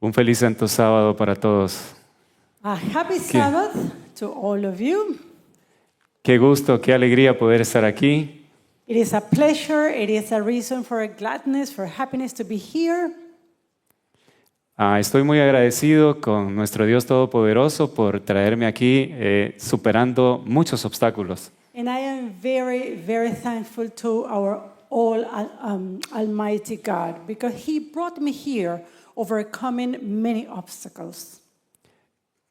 Un feliz Santo Sábado para todos. A happy Sabbath to all of you. Qué gusto, qué alegría poder estar aquí. It is a pleasure, it is a reason for gladness, for happiness to be here. Estoy muy agradecido con nuestro Dios Todopoderoso por traerme aquí superando muchos obstáculos. And I am very, very thankful to our Almighty God because He brought me here overcoming many obstacles.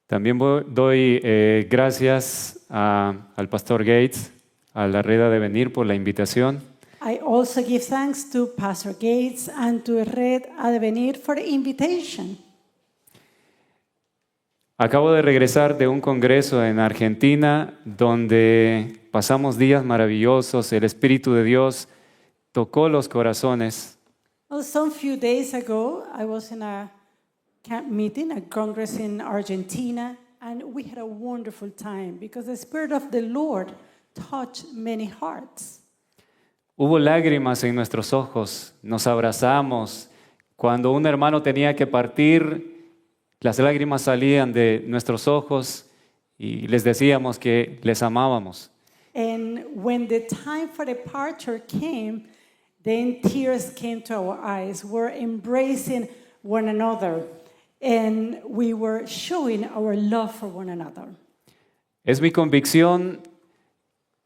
También doy gracias al Pastor Gates, a la Reda de Venir por la invitación. I also give thanks to Pastor Gates and to Red Advenir for the invitation. Acabo de regresar de un congreso en Argentina donde pasamos días maravillosos. El Espíritu de Dios tocó los corazones. Well, some few days ago, I was in a camp meeting, a congress in Argentina, and we had a wonderful time because the Spirit of the Lord touched many hearts. Hubo lágrimas en nuestros ojos, nos abrazamos. Cuando un hermano tenía que partir, las lágrimas salían de nuestros ojos y les decíamos que les amábamos. And when the time for departure came, then tears came to our eyes. We're embracing one another, and we were showing our love for one another. Es mi convicción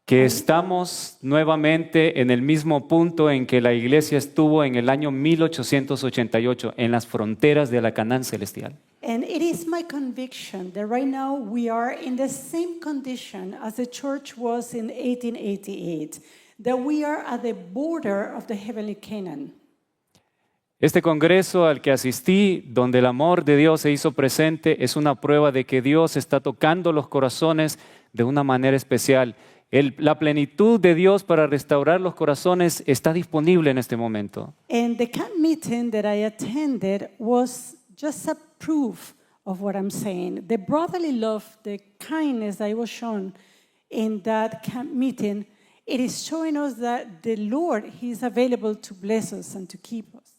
que estamos nuevamente en el mismo punto en que la iglesia estuvo en el año 1888, en las fronteras de la Canaán celestial. And it is my conviction that right now we are in the same condition as the church was in 1888, that we are at the border of the heavenly Canaan. Este congreso al que asistí, donde el amor de Dios se hizo presente, es una prueba de que Dios está tocando los corazones de una manera especial. La plenitud de Dios para restaurar los corazones está disponible en este momento. And the camp meeting that I attended was just a proof of what I'm saying. The brotherly love, the kindness that I was shown in that camp meeting, it is showing us that the Lord, He is available to bless us and to keep us.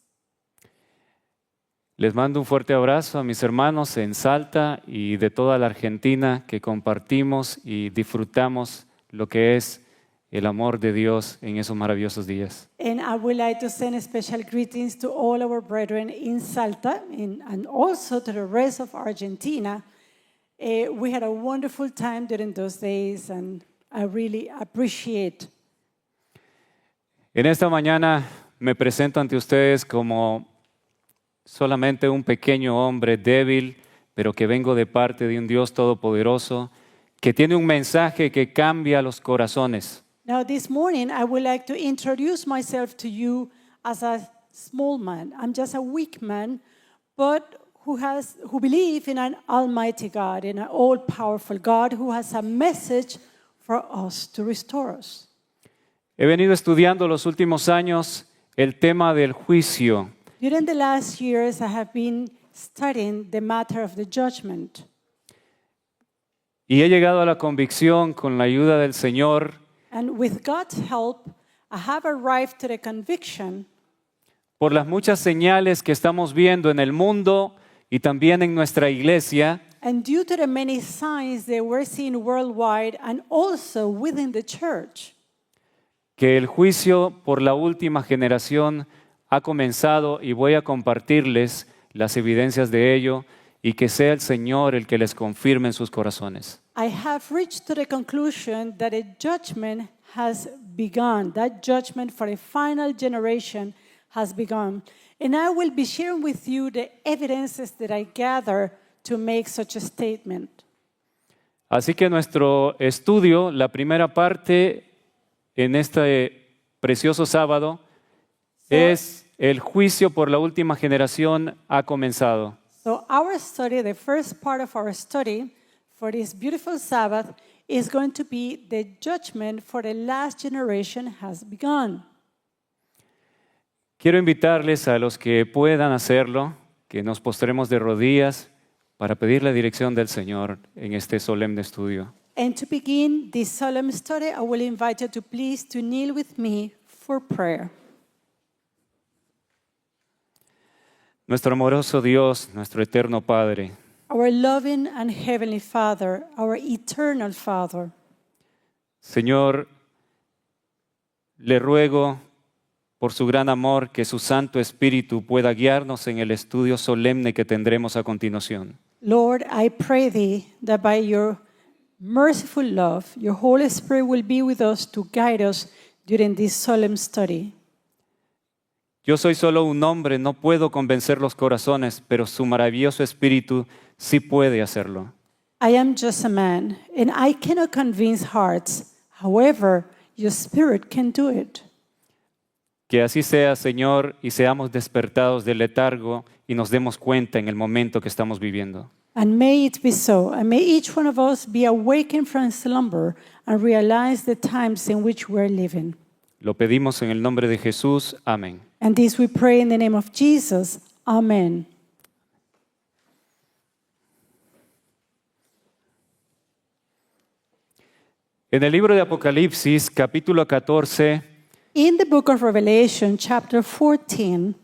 Les mando un fuerte abrazo a mis hermanos en Salta y de toda la Argentina que compartimos y disfrutamos lo que es el amor de Dios en esos maravillosos días. And I would like to send special greetings to all our brethren in Salta and also to the rest of Argentina. We had a wonderful time during those days and I really appreciate. En esta mañana me presento ante ustedes como solamente un pequeño hombre débil, pero que vengo de parte de un Dios todopoderoso que tiene un mensaje que cambia los corazones. Now this morning I would like to introduce myself to you as a small man. I'm just a weak man, but who believes in an almighty God, in an all-powerful God who has a message for us to restore us. He venido estudiando los últimos años el tema del juicio. During the last years I have been studying the matter of the judgment. Y he llegado a la convicción con la ayuda del Señor And with God's help, I have arrived to the conviction por las muchas señales que estamos viendo en el mundo y también en nuestra iglesia, and due to the many signs that we're seeing worldwide and also within the church, que el juicio por la última generación ha comenzado y voy a compartirles las evidencias de ello y que sea el Señor el que les confirme en sus corazones. I have reached to the conclusion that a judgment has begun. That judgment for a final generation has begun. And I will be sharing with you the evidences that I gather to make such a statement. Así que nuestro estudio, la primera parte en este precioso sábado, es el juicio por la última generación ha comenzado. So our study, the first part of our study for this beautiful Sabbath is going to be the judgment for the last generation has begun. Quiero invitarles a los que puedan hacerlo, que nos postremos de rodillas para pedir la dirección del Señor en este solemne estudio. And to begin this solemn study, I will invite you to please to kneel with me for prayer. Nuestro amoroso Dios, nuestro eterno Padre, our loving and heavenly Father, our eternal Father, Señor, le ruego por su gran amor que su Santo Espíritu pueda guiarnos en el estudio solemne que tendremos a continuación. Lord, I pray thee that by your merciful love, your Holy Spirit will be with us to guide us during this solemn study. Yo soy solo un hombre, no puedo convencer los corazones, pero su maravilloso Espíritu sí puede hacerlo. I am just a man, and I cannot convince hearts. However, your Spirit can do it. Que así sea, Señor, y seamos despertados del letargo y nos demos cuenta en el momento que estamos viviendo. And may it be so, and may each one of us be awakened from slumber and realize the times in which we're living. Lo pedimos en el nombre de Jesús. Amén. And this we pray in the name of Jesus. Amen. En el libro de Apocalipsis, capítulo 14, In the book of Revelation, chapter 14,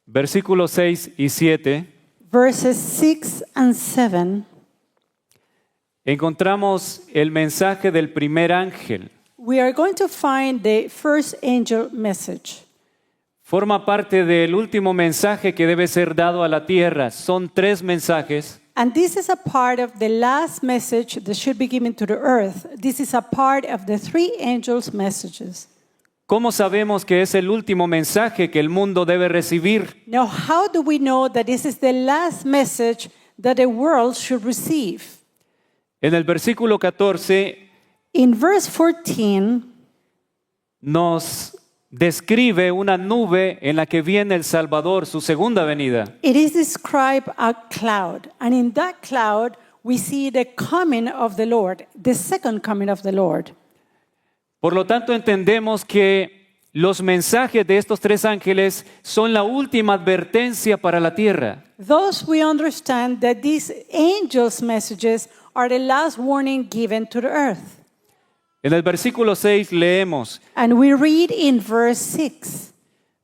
versículos 6 y 7, verses 6 and 7, encontramos el mensaje del primer ángel. we are going to find the first angel message. Forma parte del último mensaje que debe ser dado a la tierra. Son 3 mensajes. And this is a part of the last message that should be given to the earth. This is a part of the 3 angels' messages. ¿Cómo sabemos que es el último mensaje que el mundo debe recibir? Now, how do we know that this is the last message that the world should receive? En el versículo 14 In verse 14, nos describe una nube en la que viene el Salvador, su segunda venida. it is described a cloud. And in that cloud, we see the coming of the Lord, the second coming of the Lord. Por lo tanto, entendemos que los mensajes de estos 3 ángeles son la última advertencia para la tierra. Thus, we understand that these angels' messages are the last warning given to the earth. En el versículo 6 leemos: And we read in verse 6,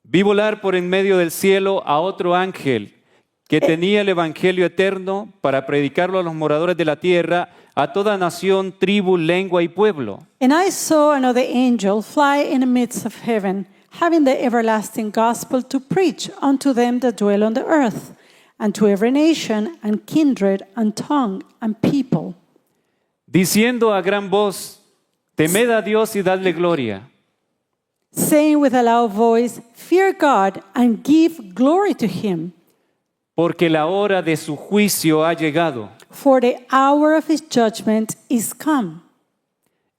vi volar por en medio del cielo a otro ángel que tenía el evangelio eterno para predicarlo a los moradores de la tierra, a toda nación, tribu, lengua y pueblo. and I saw another angel fly in the midst of heaven, having the everlasting gospel to preach unto them that dwell on the earth, and to every nation and kindred and tongue and people, Diciendo a gran voz: temed a Dios y dadle gloria, saying with a loud voice, Fear God and give glory to him, porque la hora de su juicio ha llegado. for the hour of his judgment is come.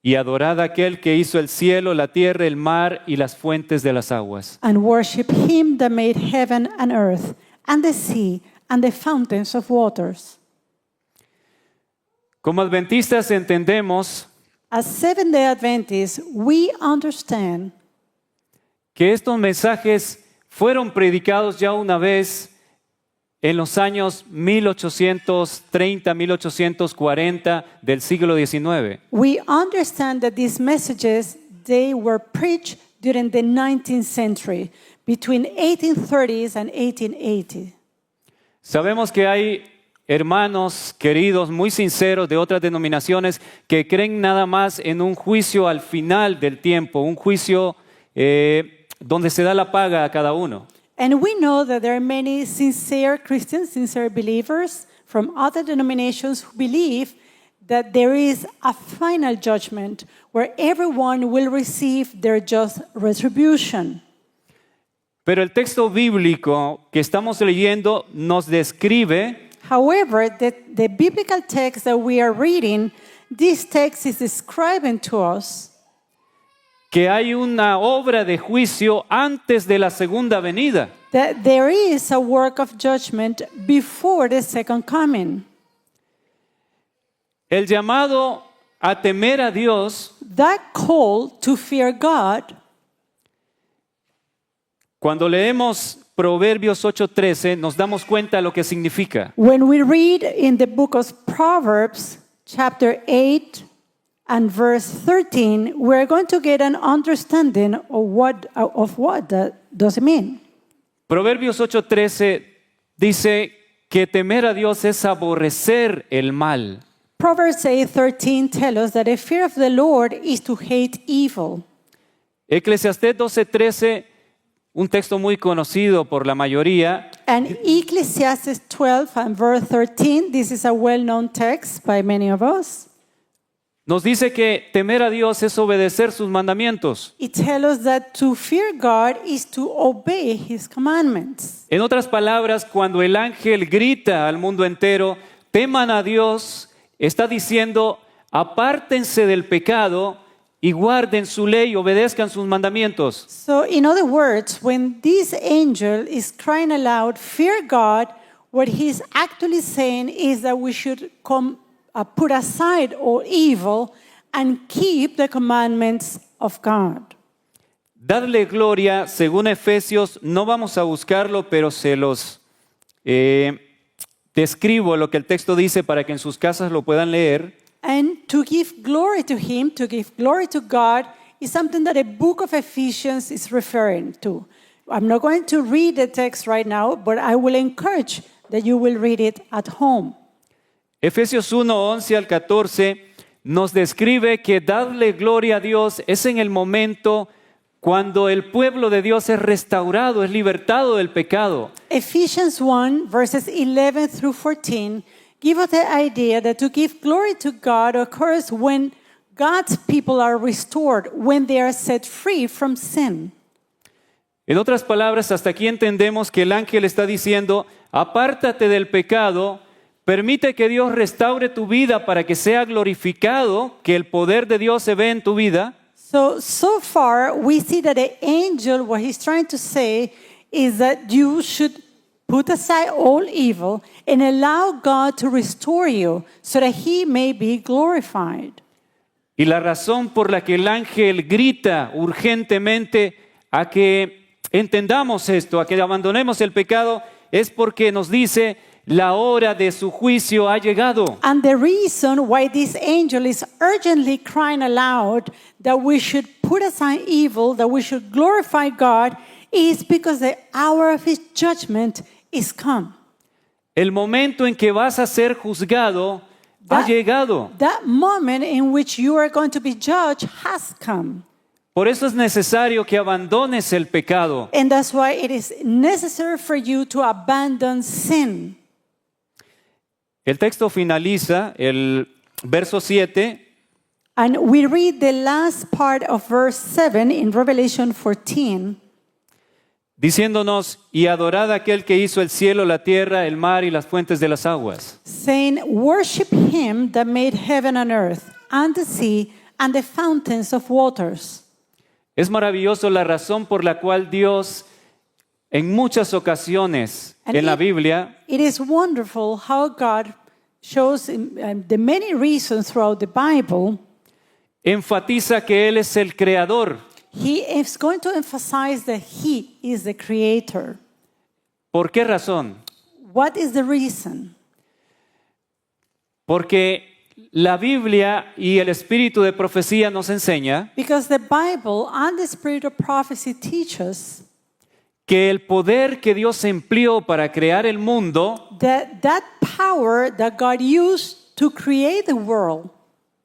Y adorad a aquel que hizo el cielo, la tierra, el mar y las fuentes de las aguas. And worship him that made heaven and earth, and the sea, and the fountains of waters. Como adventistas entendemos As Seventh-day Adventists, we understand que estos mensajes fueron predicados ya una vez en los años 1830, 1840 del siglo XIX. we understand that these messages, they were preached during the 19th century, between 1830s and 1880. Sabemos que hay hermanos queridos muy sinceros de otras denominaciones que creen nada más en un juicio al final del tiempo, un juicio donde se da la paga a cada uno. And we know that there are many sincere Christians, sincere believers from other denominations who believe that there is a final judgment where everyone will receive their just retribution. Pero el texto bíblico que estamos leyendo nos describe However, the biblical text that we are reading, this text is describing to us que hay una obra de juicio antes de la segunda venida. that there is a work of judgment before the second coming. El llamado a temer a Dios, That call to fear God, cuando leemos Proverbios 8:13, nos damos cuenta de lo que significa. when we read in the book of Proverbs, chapter 8 and verse 13, we're going to get an understanding of what that does it mean. Proverbios 8:13 dice que temer a Dios es aborrecer el mal. Proverbs 8:13 tells us that the fear of the Lord is to hate evil. Eclesiastés 12:13, un texto muy conocido por la mayoría, And Ecclesiastes 12 and verse 13, this is a well-known text by many of us. nos dice que temer a Dios es obedecer sus mandamientos. It tells us that to fear God is to obey His commandments. En otras palabras, cuando el ángel grita al mundo entero, teman a Dios, está diciendo, apártense del pecado y guarden su ley y obedezcan sus mandamientos. So, in other words, when this angel is crying aloud, fear God, what he's actually saying is that we should put aside all evil and keep the commandments of God. Darle gloria, según Efesios, no vamos a buscarlo, pero se los describo lo que el texto dice para que en sus casas lo puedan leer. And to give glory to Him, to give glory to God, is something that the book of Ephesians is referring to. I'm not going to read the text right now, but I will encourage that you will read it at home. Efesios 1:11 al 14 nos describe que darle gloria a Dios es en el momento cuando el pueblo de Dios es restaurado, es libertado del pecado. Ephesians 1, verses 11 through 14, give us the idea that to give glory to God occurs when God's people are restored, when they are set free from sin. En otras palabras, hasta aquí entendemos que el ángel está diciendo, apártate del pecado, permite que Dios restaure tu vida para que sea glorificado, que el poder de Dios se ve en tu vida. So far, we see that the angel, what he's trying to say is that you should put aside all evil and allow God to restore you so that He may be glorified. Y la razón por la que el ángel grita urgentemente a que entendamos esto, a que abandonemos el pecado, es porque nos dice, la hora de su juicio ha llegado. And the reason why this angel is urgently crying aloud that we should put aside evil, that we should glorify God, is because the hour of His judgment is come. El momento en que vas a ser juzgado ha llegado. That moment in which you are going to be judged has come. Por eso es necesario que abandones el pecado. And that's why it is necessary for you to abandon sin. El texto finaliza, el verso 7, And we read the last part of verse 7 in Revelation 14. diciéndonos, y adorad a aquel que hizo el cielo, la tierra, el mar y las fuentes de las aguas. Saying, worship Him that made heaven and earth, and the sea, and the fountains of waters. Es maravilloso la razón por la cual Dios en muchas ocasiones en la Biblia It is wonderful how God shows the many reasons throughout the Bible. enfatiza que Él es el creador. He is going to emphasize that He is the creator. ¿Por qué razón? What is the reason? Porque la Biblia y el espíritu de profecía nos enseña Because the Bible and the spirit of prophecy teach us que el poder que Dios empleó para crear el mundo that power that God used to create the world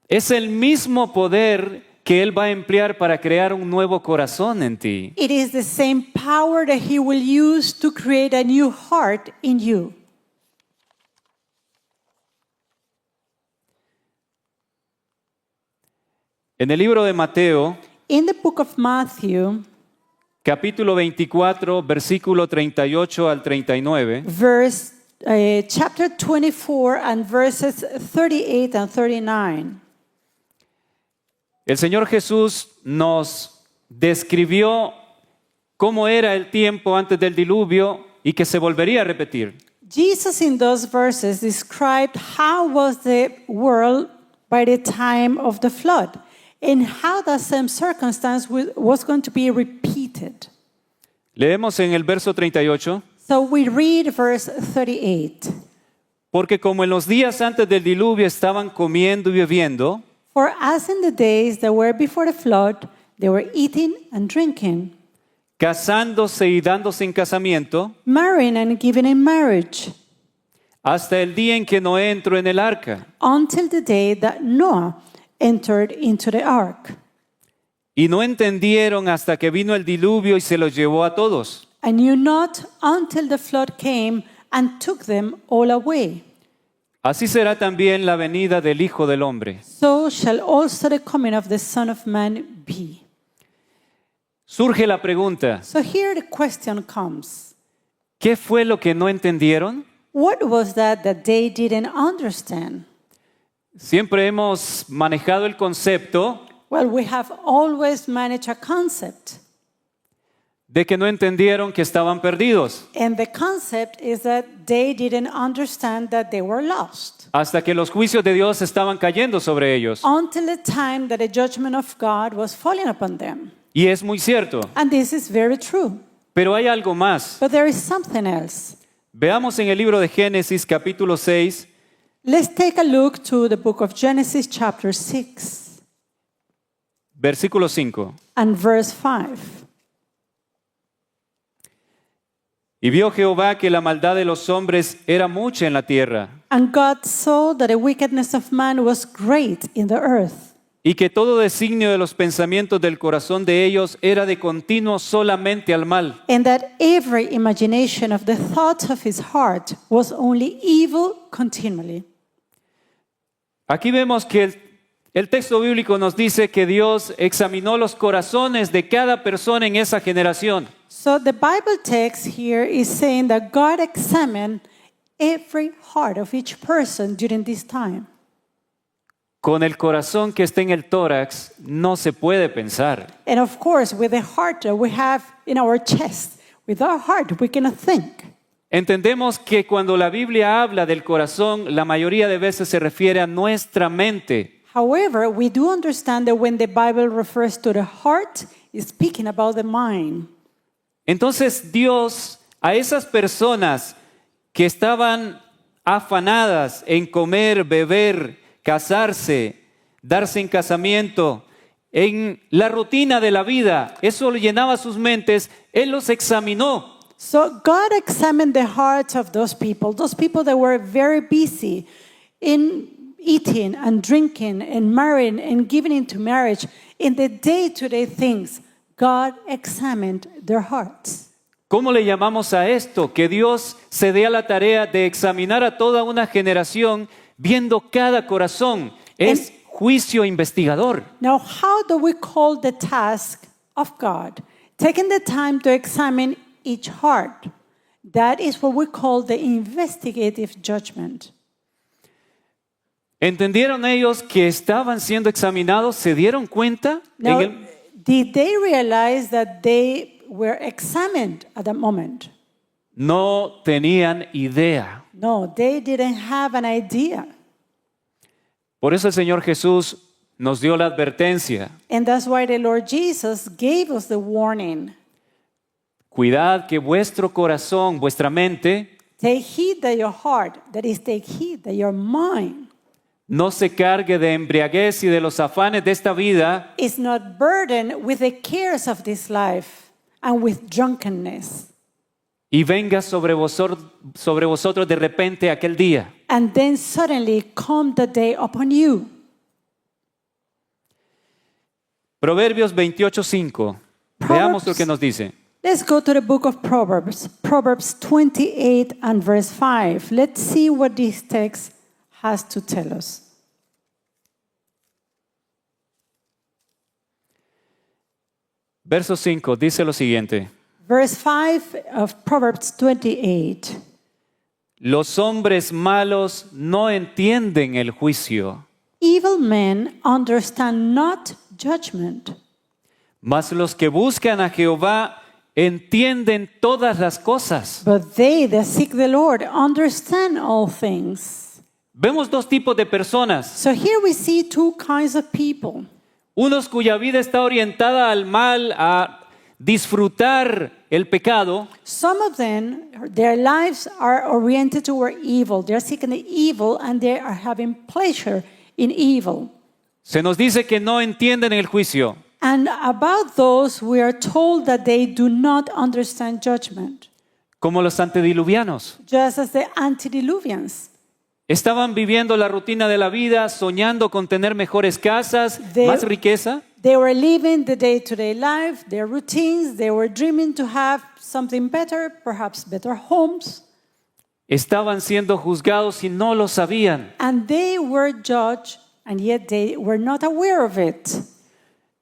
es el mismo poder que Él va a emplear para crear un nuevo corazón en ti. it is the same power that He will use to create a new heart in you. En el libro de Mateo, In the book of Matthew, capítulo 24, versículo 38 al 39, chapter 24 and verses 38 and 39. el Señor Jesús nos describió cómo era el tiempo antes del diluvio y que se volvería a repetir. Jesus in those verses described how was the world by the time of the flood and how that same circumstance was going to be repeated. Leemos en el verso 38. So we read verse 38. Porque como en los días antes del diluvio estaban comiendo y bebiendo, For as in the days that were before the flood, they were eating and drinking. casándose y dándose en casamiento, marrying and giving in marriage, hasta el día en que Noé entró en el arca. until the day that Noah entered into the ark. Y no entendieron hasta que vino el diluvio y se los llevó a todos. And knew not until the flood came and took them all away. Así será también la venida del Hijo del Hombre. So shall also the coming of the Son of Man be. Surge la pregunta, So here the question comes. ¿qué fue lo que no entendieron? What was that they didn't understand? Siempre hemos manejado el concepto Well, we have always managed a concept. de que no entendieron que estaban perdidos, And the concept is that they didn't understand that they were lost. hasta que los juicios de Dios estaban cayendo sobre ellos. Until the time that the judgment of God was falling upon them. Y es muy cierto, And this is very true. pero hay algo más. But there is something else. Veamos en el libro de Génesis capítulo 6, Let's take a look to the book of Genesis chapter 6 versículo 5. and verse 5. Y vio Jehová que la maldad de los hombres era mucha en la tierra, And God saw that the wickedness of man was great in the earth, y que todo designio de los pensamientos del corazón de ellos era de continuo solamente al mal. and that every imagination of the thoughts of his heart was only evil continually. Aquí vemos que el texto bíblico nos dice que Dios examinó los corazones de cada persona en esa generación. So the Bible text here is saying that God examined every heart of each person during this time. Con el corazón que está en el tórax no se puede pensar. And of course, with the heart that we have in our chest, with our heart, we cannot think. Entendemos que cuando la Biblia habla del corazón, la mayoría de veces se refiere a nuestra mente. However, we do understand that when the Bible refers to the heart, it's speaking about the mind. Entonces Dios a esas personas que estaban afanadas en comer, beber, casarse, darse en casamiento, en la rutina de la vida, eso llenaba sus mentes, Él los examinó. So God examined the hearts of those people that were very busy in eating and drinking and marrying and giving into marriage, in the day-to-day things. God examined their hearts. ¿Cómo le llamamos a esto? Que Dios se dé a la tarea de examinar a toda una generación viendo cada corazón. Es juicio investigador. Now, how do we call the task of God? Taking the time to examine each heart. That is what we call the investigative judgment. ¿Entendieron ellos que estaban siendo examinados? ¿Se dieron cuenta? Now, did they realize that they were examined at that moment? No tenían idea. No, they didn't have an idea. Por eso el Señor Jesús nos dio la advertencia. And that's why the Lord Jesus gave us the warning. Cuidad que vuestro corazón, vuestra mente, Take heed that your heart, that is, take heed that your mind no se cargue de embriaguez y de los afanes de esta vida, is not burdened with the cares of this life and with drunkenness. y venga sobre vosotros de repente aquel día. And then suddenly come the day upon you. Proverbios 28:5. Veamos lo que nos dice. Let's go to the book of Proverbs, Proverbs 28 and verse 5. Let's see what this text has to tell us. Verso 5 dice lo siguiente. Verse 5 of Proverbs 28. Los hombres malos no entienden el juicio, Evil men understand not judgment, mas los que buscan a Jehová entienden todas las cosas. but they that seek the Lord understand all things. Vemos dos tipos de personas. So here we see two kinds of people. Unos cuya vida está orientada al mal, a disfrutar el pecado, Some of them, their lives are oriented toward evil. They're seeking the evil and they are having pleasure in evil. se nos dice que no entienden el juicio. And about those, we are told that they do not understand judgment, como los antediluvianos. just as the antediluvians. Estaban viviendo la rutina de la vida, soñando con tener mejores casas, más riqueza. They were living the day-to-day life, their routines. They were dreaming to have something better, perhaps better homes. Estaban siendo juzgados y no lo sabían. And they were judged, and yet they were not aware of it.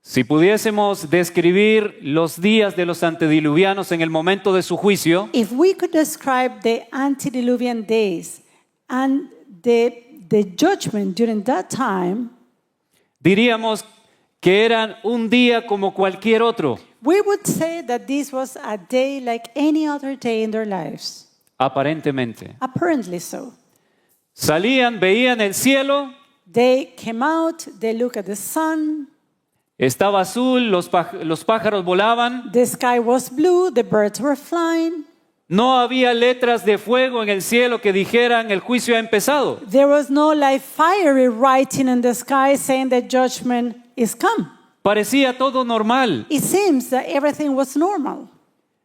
Si pudiésemos describir los días de los antediluvianos en el momento de su juicio, If we could describe the antediluvian days and the judgment during that time, diríamos que eran un día como cualquier otro, we would say that this was a day like any other day in their lives. aparentemente. Apparently so. Salían, veían el cielo, They came out, they looked at the sun, estaba azul, los pájaros volaban, the sky was blue, the birds were flying. no había letras de fuego en el cielo que dijeran el juicio ha empezado. There was no like fiery writing in the sky saying that judgment is come. Parecía todo normal. It seems that everything was normal.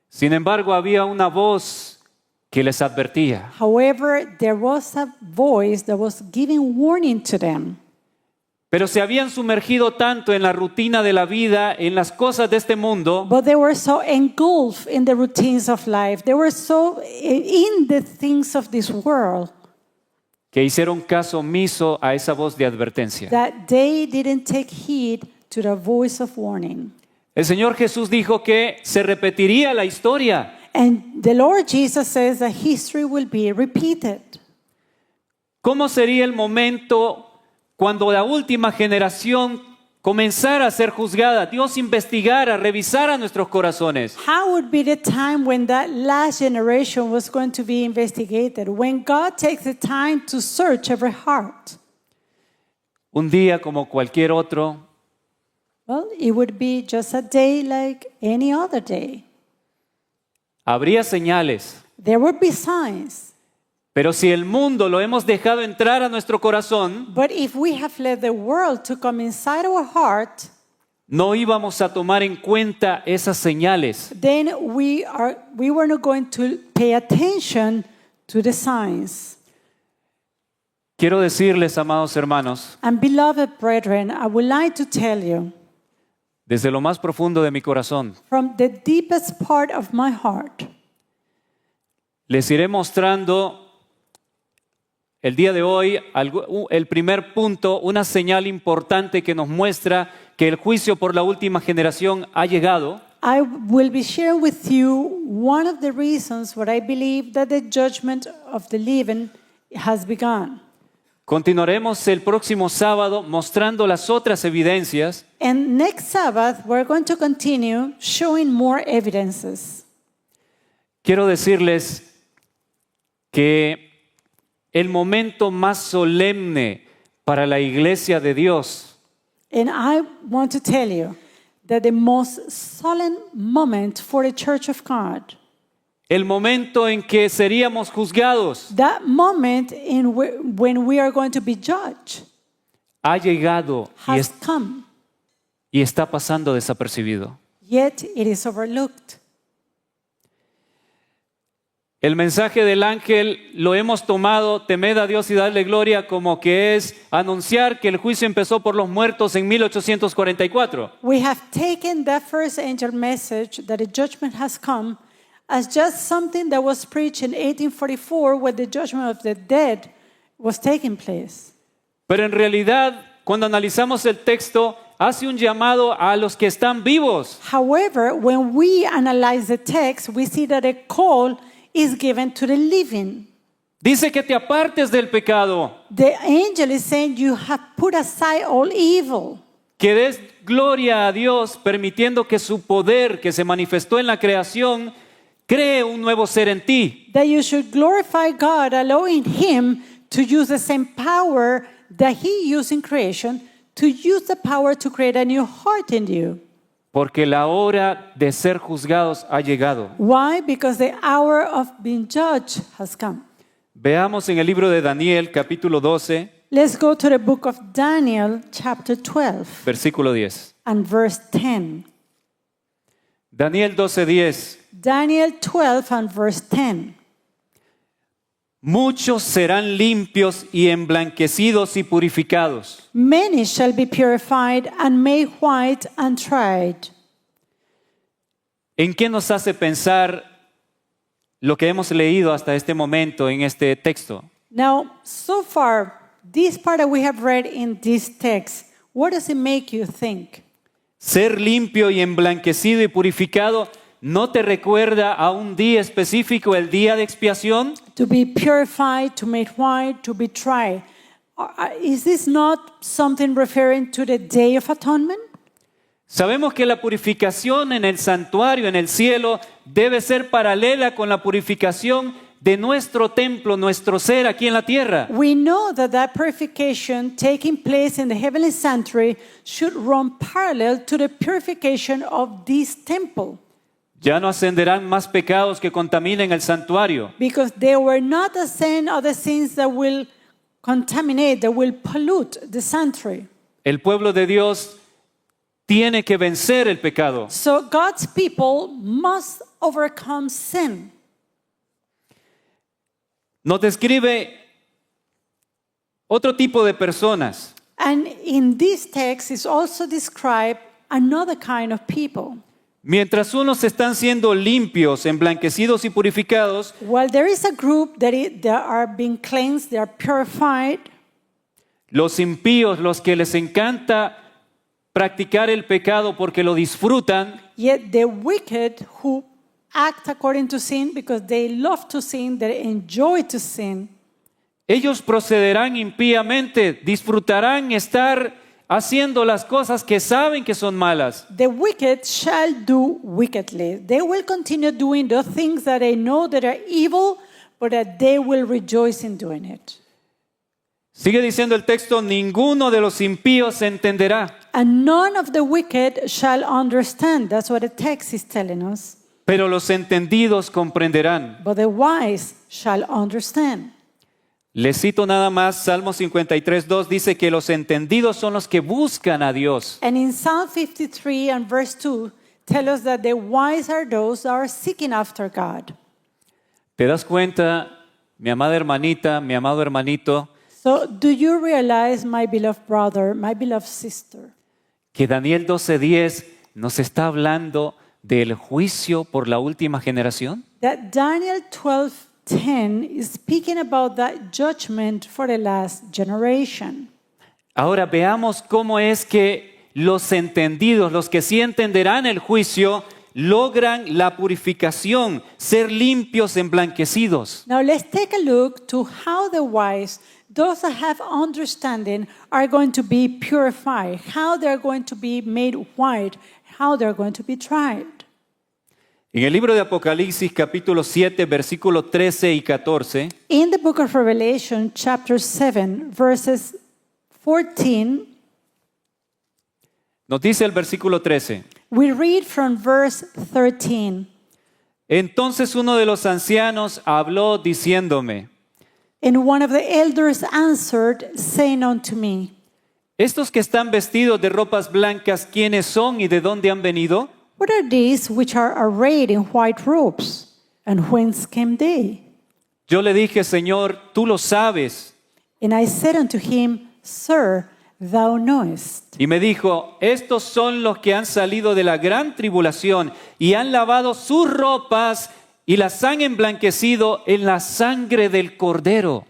Sin embargo, había una voz que les advertía. However, there was a voice that was giving warning to them. Pero se habían sumergido tanto en la rutina de la vida, en las cosas de este mundo, But they were so engulfed in the routines of life. They were so in the things of this world que hicieron caso omiso a esa voz de advertencia. that they didn't take heed to the voice of warning. El Señor Jesús dijo que se repetiría la historia. And the Lord Jesus says that history will be repeated. ¿Cómo sería el momento cuando la última generación comenzara a ser juzgada? Dios investigara, revisara nuestros corazones. How would be the time when that last generation was going to be investigated? When God takes the time to search every heart? Un día como cualquier otro, Well, it would be just a day like any other day. habría señales. There would be signs. Pero si el mundo lo hemos dejado entrar a nuestro corazón, But if we have let the world to come inside our heart, no íbamos a tomar en cuenta esas señales. then we were not going to pay attention to the signs. Quiero decirles, amados hermanos, And beloved brethren, I would like to tell you desde lo más profundo de mi corazón, from the deepest part of my heart, les iré mostrando el día de hoy el primer punto, una señal importante que nos muestra que el juicio por la última generación ha llegado. I will be sharing with you one of the reasons why I believe that the judgment of the living has begun. Continuaremos el próximo sábado mostrando las otras evidencias. And next Sabbath, we're going to continue showing more evidences. Quiero decirles que el momento más solemne para la iglesia de Dios And I want to tell you that the most solemn moment for the Church of God, el momento en que seríamos juzgados, that moment when we are going to be judged, ha llegado has come, y está pasando desapercibido. yet it is overlooked. El mensaje del ángel lo hemos tomado, temed a Dios y dadle gloria, como que es anunciar que el juicio empezó por los muertos en 1844. We have taken that first angel message that the judgment has come as just something that was preached in 1844 when the judgment of the dead was taking place. Pero en realidad, cuando analizamos el texto, hace un llamado a los que están vivos. However, when we analyze the text, we see that a call is given to the living. Dice que te apartes del pecado, The angel is saying you have put aside all evil, que des gloria a Dios, permitiendo que su poder que se manifestó en la creación cree un nuevo ser en ti. that you should glorify God, allowing Him to use the same power that He used in creation, to use the power to create a new heart in you. Porque la hora de ser juzgados ha llegado. Why? Because the hour of being judged has come. Veamos en el libro de Daniel, capítulo 12, Let's go to the book of Daniel, chapter 12, versículo 10. and verse 10. Daniel 12:10. Daniel 12 and verse 10. Muchos serán limpios y emblanquecidos y purificados. Many shall be purified and made white and tried. ¿En qué nos hace pensar lo que hemos leído hasta este momento en este texto? Now, so far, this part that we have read in this text, what does it make you think? Ser limpio y emblanquecido y purificado, ¿no te recuerda a un día específico, el día de expiación? To be purified, to make white, to be tried. Is this not something referring to the Day of Atonement? Sabemos que la purificación en el santuario, en el cielo, debe ser paralela con la purificación de nuestro templo, nuestro ser aquí en la tierra. We know that purification taking place in the heavenly sanctuary should run parallel to the purification of this temple. Ya no ascenderán más pecados que contaminen el santuario. Because there were not a sin or the sins that will contaminate, that will pollute the sanctuary. El pueblo de Dios tiene que vencer el pecado. So God's people must overcome sin. Nos describe otro tipo de personas. And in this text is also described another kind of people. Mientras unos están siendo limpios, emblanquecidos y purificados, While there is a group that are being cleansed, they are purified, los impíos, los que les encanta practicar el pecado porque lo disfrutan, yet the wicked who act according to sin because they love to sin, they enjoy to sin, ellos procederán impíamente, disfrutarán estar haciendo las cosas que saben que son malas. the wicked shall do wickedly. They will continue doing the things that they know that are evil, but that they will rejoice in doing it. Sigue diciendo el texto, ninguno de los impíos entenderá, And none of the wicked shall understand. That's what the text is telling us. pero los entendidos comprenderán. But the wise shall understand. Les cito nada más, Salmo 53:2 dice que los entendidos son los que buscan a Dios. And in Psalm 53 and verse 2, tell us that the wise are those that are seeking after God. ¿Te das cuenta, mi amada hermanita, mi amado hermanito, So do you realize, my beloved brother, my beloved sister, que Daniel 12:10 nos está hablando del juicio por la última generación? that Daniel 12:10 is speaking about that judgment for the last generation? Ahora veamos cómo es que los entendidos, los que sí entenderán el juicio, logran la purificación, ser limpios, emblanquecidos. Now let's take a look to how the wise, those that have understanding, are going to be purified, how they're going to be made white, how they're going to be tried. En el libro de Apocalipsis capítulo 7, versículos 13 y 14, In the book of Revelation, chapter 7, verses 14, nos dice el versículo 13. we read from verse 13. Entonces uno de los ancianos habló diciéndome, And one of the elders answered, saying unto me, estos que están vestidos de ropas blancas, ¿quiénes son y de dónde han venido? What are these which are arrayed in white robes? And whence came they? Yo le dije, Señor, tú lo sabes. And I said unto him, Sir, thou knowest. Y me dijo, estos son los que han salido de la gran tribulación y han lavado sus ropas y las han emblanquecido en la sangre del Cordero.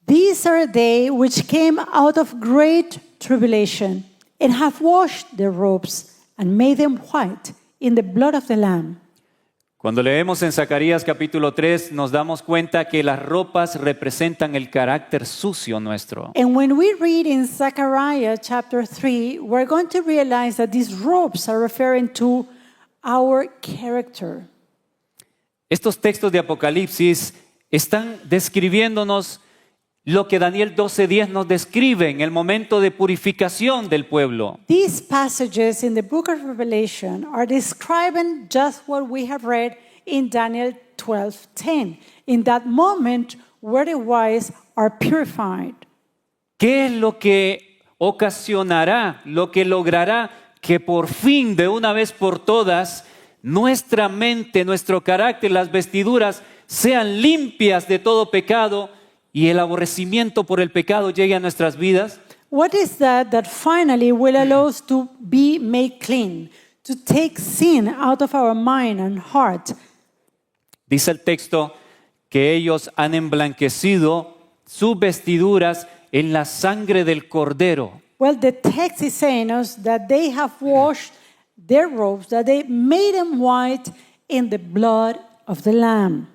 These are they which came out of great tribulation, and have washed their robes, and made them white in the blood of the Lamb. Cuando leemos en Zacarías capítulo 3, nos damos cuenta que las ropas representan el carácter sucio nuestro. And when we read in Zechariah chapter 3, we're going to realize that these robes are referring to our character. Estos textos de Apocalipsis están describiéndonos lo que Daniel 12:10 nos describe en el momento de purificación del pueblo. These passages in the book of Revelation are describing just what we have read in Daniel 12:10. In that moment where the wise are purified. ¿Qué es lo que ocasionará, lo que logrará que por fin, de una vez por todas, nuestra mente, nuestro carácter, las vestiduras sean limpias de todo pecado y el aborrecimiento por el pecado llegue a nuestras vidas? What is that finally will allow us to be made clean, to take sin out of our mind and heart? Dice el texto que ellos han emblanquecido sus vestiduras en la sangre del Cordero. Well, the text is saying us that they have washed their robes, that they made them white in the blood of the Lamb.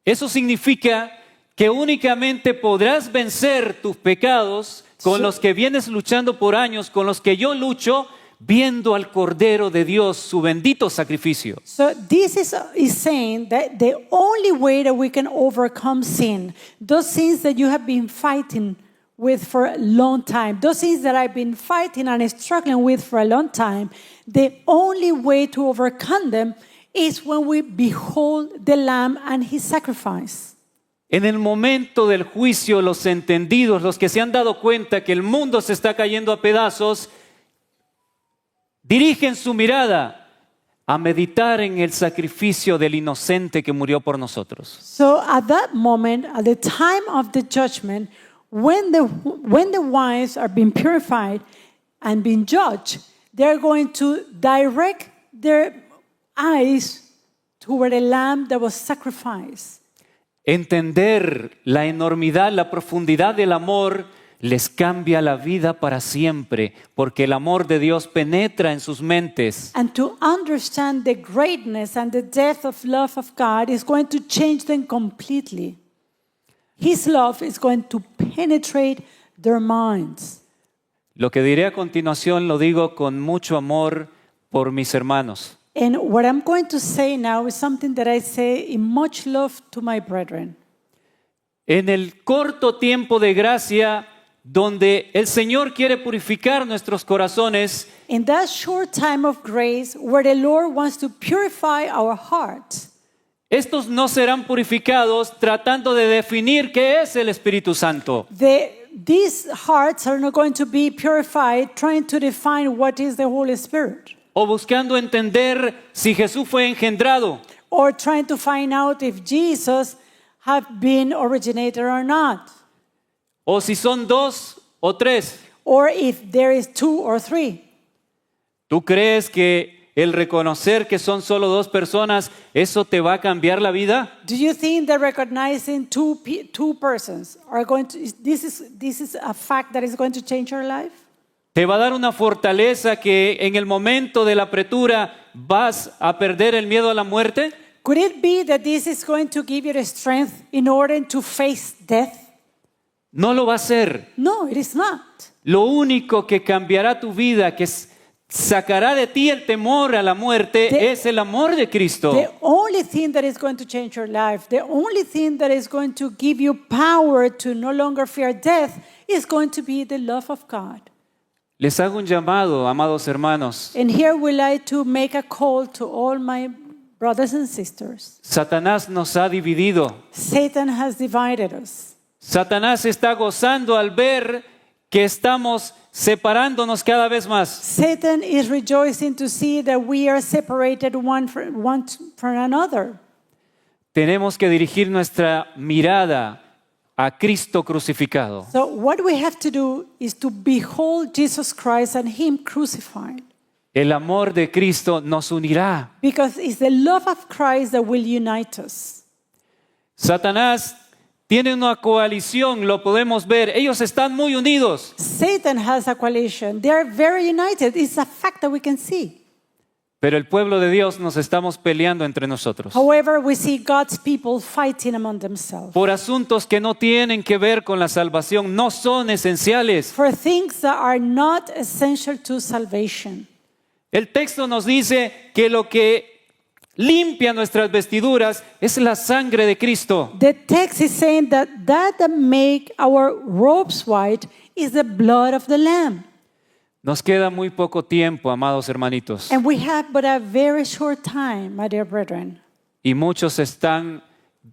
Eso significa que únicamente podrás vencer tus pecados con los que vienes luchando por años, con los que yo lucho, viendo al Cordero de Dios, su bendito sacrificio. So this is saying that the only way that we can overcome sin, those sins that you have been fighting with for a long time, those sins that I've been fighting and struggling with for a long time, the only way to overcome them is when we behold the Lamb and His sacrifice. En el momento del juicio, los entendidos, los que se han dado cuenta que el mundo se está cayendo a pedazos, dirigen su mirada a meditar en el sacrificio del inocente que murió por nosotros. So at that moment, at the time of the judgment, when the wives are being purified and being judged, they're going to direct their eyes toward the lamb that was sacrificed. Entender la enormidad, la profundidad del amor les cambia la vida para siempre, porque el amor de Dios penetra en sus mentes. And to understand the greatness and the depth of love of God is going to change them completely. His love is going to penetrate their minds. Lo que diré a continuación lo digo con mucho amor por mis hermanos. And what I'm going to say now is something that I say in much love to my brethren. En el corto tiempo de gracia donde el Señor quiere purificar nuestros corazones, In that short time of grace where the Lord wants to purify our hearts, estos no serán purificados tratando de definir qué es el Espíritu Santo. these hearts are not going to be purified trying to define what is the Holy Spirit O buscando entender si Jesús fue engendrado, or trying to find out if Jesus have been originated or not, o si son dos o tres. or if there is two or three. ¿Tú crees que el reconocer que son solo dos personas, eso te va a cambiar la vida? Do you think that recognizing two persons are going to this is a fact that is going to change your life? ¿Te va a dar una fortaleza que en el momento de la apretura vas a perder el miedo a la muerte? Could it be that this is going to give you the strength in order to face death? No lo va a hacer. No, it is not. Lo único que cambiará tu vida, que sacará de ti el temor a la muerte, es el amor de Cristo. The only thing that is going to change your life, the only thing that is going to give you power to no longer fear death is going to be the love of God. Les hago un llamado, amados hermanos. And here we like to make a call to all my brothers and sisters. Satanás nos ha dividido. Satan has divided us. Satanás está gozando al ver que estamos separándonos cada vez más. Satan is rejoicing to see that we are separated one from another. Tenemos que dirigir nuestra mirada a Cristo crucificado. So what we have to do is to behold Jesus Christ and Him crucified. El amor de Cristo nos unirá. Because it's the love of Christ that will unite us. Satanás tiene una coalición, lo podemos ver. Ellos están muy unidos. Satan has a coalition. They are very united. It's a fact that we can see. Pero el pueblo de Dios nos estamos peleando entre nosotros However, we see God's people fighting among themselves por asuntos que no tienen que ver con la salvación, no son esenciales. for things that are not essential to salvation. El texto nos dice que lo que limpia nuestras vestiduras es la sangre de Cristo. The text is saying that make our robes white is the blood of the Lamb. Nos queda muy poco tiempo, amados hermanitos, And we have but a very short time, my dear brethren. y muchos están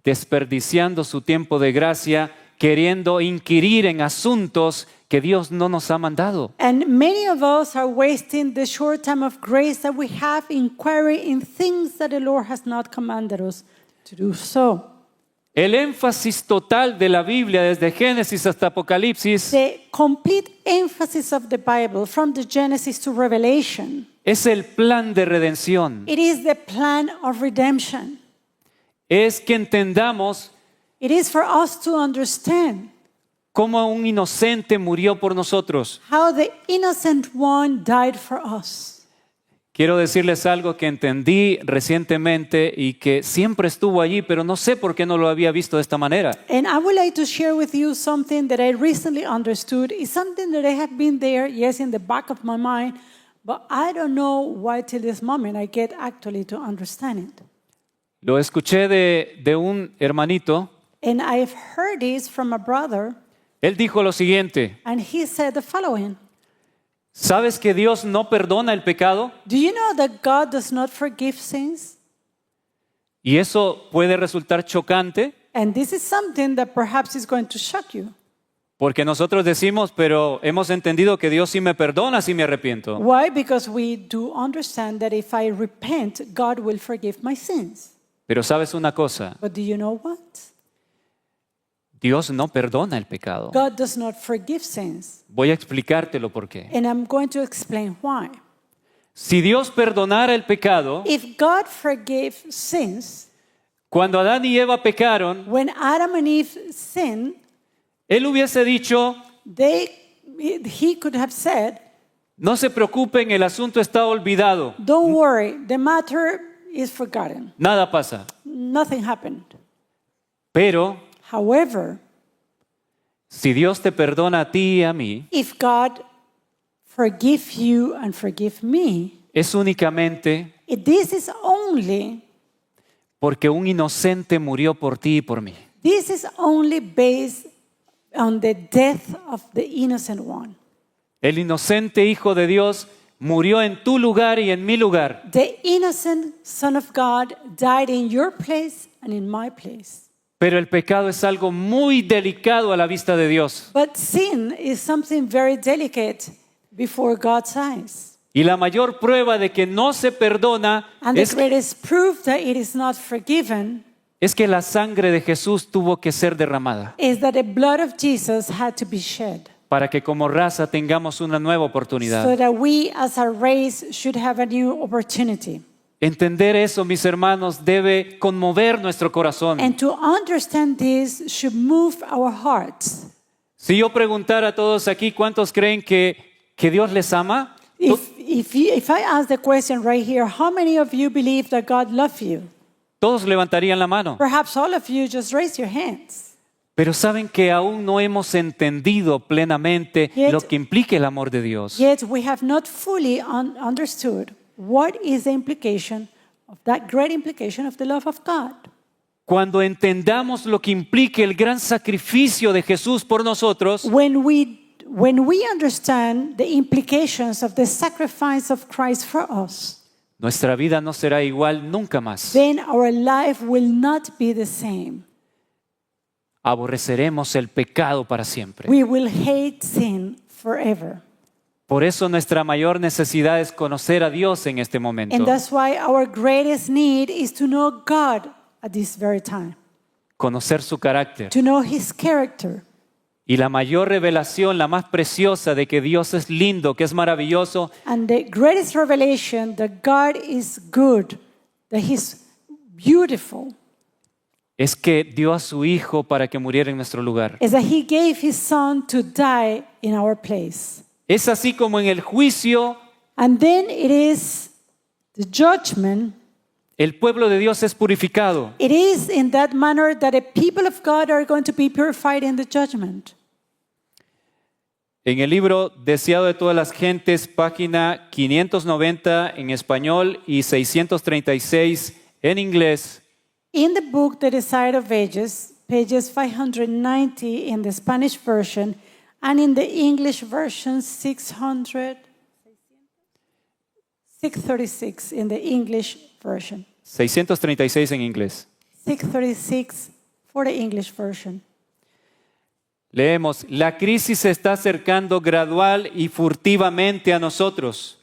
desperdiciando su tiempo de gracia queriendo inquirir en asuntos que Dios no nos ha mandado. And many of us are wasting the short time of grace that we have inquiring in things that the Lord has not commanded us to do so. El énfasis total de la Biblia desde Génesis hasta Apocalipsis The complete emphasis of the Bible from the Genesis to Revelation, es el plan de redención. it is the plan of redemption. Es que entendamos It is for us to understand cómo un inocente murió por nosotros. how the innocent one died for us. Quiero decirles algo que entendí recientemente y que siempre estuvo allí, pero no sé por qué no lo había visto de esta manera. And I would like to share with you something that I recently understood. It's something that I have been there, yes, in the back of my mind, but I don't know why till this moment I get actually to understand it. Lo escuché de un hermanito. And I've heard this from a brother, Él dijo lo siguiente: and he said the following. ¿sabes que Dios no perdona el pecado? Do you know that God does not forgive sins? Y eso puede resultar chocante And this is something that perhaps is going to shock you. porque nosotros decimos, pero hemos entendido que Dios sí me perdona si me arrepiento. Why? Because we do understand that if I repent, God will forgive my sins. Pero sabes una cosa, But do you know what? Dios no perdona el pecado. God does not forgive sins. Voy a explicártelo por qué. And I'm going to explain why. Si Dios perdonara el pecado, If God forgave sins, cuando Adán y Eva pecaron, when Adam and Eve sinned, Él hubiese dicho, he could have said, no se preocupen, el asunto está olvidado, don't worry, the matter is forgotten. nada pasa. Nothing happened. Pero However, si Dios te perdona a ti y a mí, if God forgive you and forgive me, es únicamente this is only porque un inocente murió por ti y por mí. based on the death of the innocent one. El inocente Hijo de Dios murió en tu lugar y en mi lugar. The innocent Son of God died in your place and in my place. Pero el pecado es algo muy delicado a la vista de Dios. But sin is something very delicate before God's eyes. Y la mayor prueba de que no se perdona And the greatest proof that it is not forgiven es que la sangre de Jesús tuvo que ser derramada is that the blood of Jesus had to be shed, para que como raza tengamos una nueva so oportunidad. that we as a race should have a new opportunity. Entender eso, mis hermanos, debe conmover nuestro corazón. And to understand this should move our hearts. Si yo preguntara a todos aquí cuántos creen que Dios les ama, If I ask the question right here, how many of you believe that God loves you? todos levantarían la mano. Perhaps all of you just raise your hands. Pero saben que aún no hemos entendido plenamente Yet- lo que implica el amor de Dios. Yet we have not fully understood what is the implication of that great implication of the love of God. Cuando entendamos lo que implica el gran sacrificio de Jesús por nosotros, When we understand the implications of the sacrifice of Christ for us, nuestra vida no será igual nunca más. then our life will not be the same. Aborreceremos el pecado para siempre. We will hate sin forever. Por eso nuestra mayor necesidad es conocer a Dios en este And momento, that's why our greatest need is to know God at this very time, conocer su carácter. to know His character. Y la mayor revelación, la más preciosa de que Dios es lindo, que es maravilloso, And the greatest revelation that God is good, that He's beautiful, es que dio a su Hijo para que muriera en nuestro lugar. is that He gave His Son to die in our place. Es así como en el juicio And then it is the judgment. el pueblo de Dios es purificado. It is in that manner that the people of God are going to be purified in the judgment. En el libro Deseado de todas las gentes, página 590 en español y 636 en inglés, In the book The Desire of Ages, pages 590 in the Spanish version and in the English version 636 in the English version. 636 en inglés. 636 for the English version. Leemos, la crisis se está acercando gradual y furtivamente a nosotros.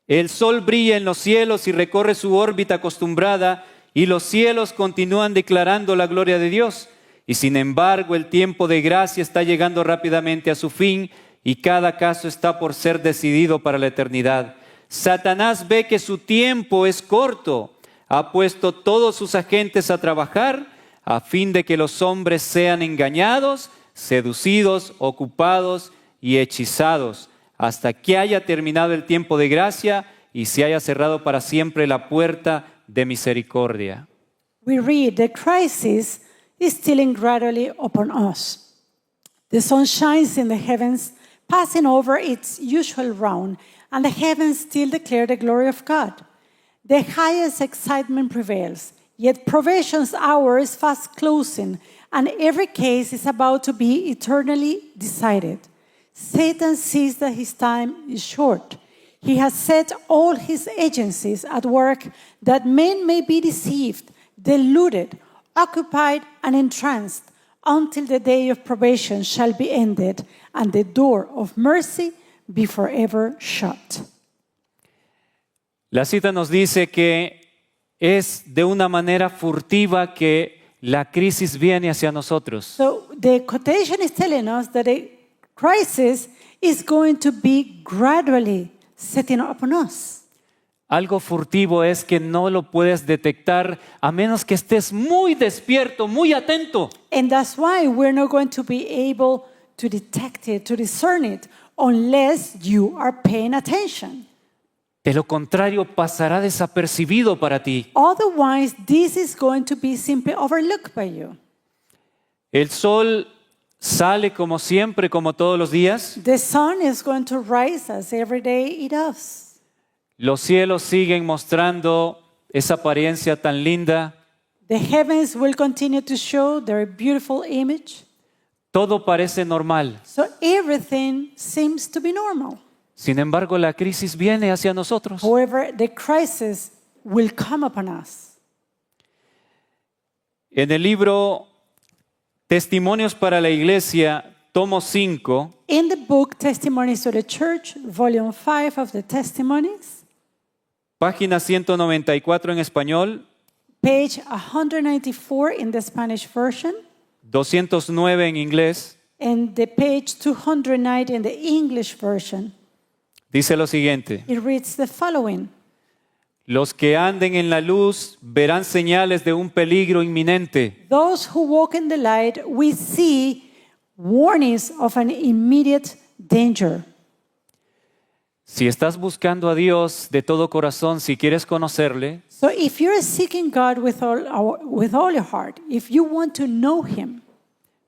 El sol brilla en los cielos y recorre su órbita acostumbrada, y los cielos continúan declarando la gloria de Dios. Y sin embargo, el tiempo de gracia está llegando rápidamente a su fin, y cada caso está por ser decidido para la eternidad. Satanás ve que su tiempo es corto. Ha puesto todos sus agentes a trabajar a fin de que los hombres sean engañados, seducidos, ocupados y hechizados, hasta que haya terminado el tiempo de gracia y se haya cerrado para siempre la puerta de misericordia. We read, the crisis is stealing gradually upon us. The sun shines in the heavens, passing over its usual round, and the heavens still declare the glory of God. The highest excitement prevails, yet probation's hour is fast closing, and every case is about to be eternally decided. Satan sees that his time is short. He has set all his agencies at work that men may be deceived, deluded, occupied, and entranced until the day of probation shall be ended and the door of mercy be forever shut. La cita nos dice que es de una manera furtiva que la crisis viene hacia nosotros. So the quotation is telling us that a crisis is going to be gradually setting upon us. Algo furtivo es que no lo puedes detectar a menos que estés muy despierto, muy atento. And that's why we're not going to be able to detect it, to discern it, unless you are paying attention. De lo contrario, pasará desapercibido para ti. Otherwise, this is going to be simply overlooked by you. El sol sale como siempre, como todos los días. The sun is going to rise as every day it does. Los cielos siguen mostrando esa apariencia tan linda. The heavens will continue to show their beautiful image. Todo parece normal. So everything seems to be normal. Sin embargo, la crisis viene hacia nosotros. However, the crisis will come upon us. En el libro Testimonios para la Iglesia, tomo 5, In the book Testimonies to the Church, volume 5 of the Testimonies, página 194 en español, page 194 in the Spanish version, 209 en inglés, and the page 209 in the English version, dice lo siguiente: it reads the following. los que anden en la luz verán señales de un peligro inminente. Those who walk in the light, we see warnings of an immediate danger. Si estás buscando a Dios de todo corazón, si quieres conocerle, So if you're seeking God with all your heart, if you want to know Him,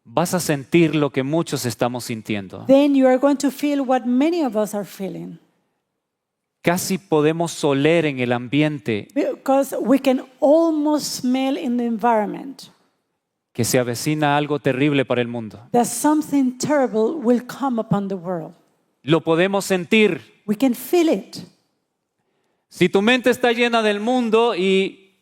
vas a sentir lo que muchos estamos sintiendo. then you are going to feel what many of us are feeling. Casi podemos oler en el ambiente Because we can almost smell in the environment que se avecina algo terrible para el mundo. that something terrible will come upon the world. Lo podemos sentir. We can feel it. Si tu mente está llena del mundo y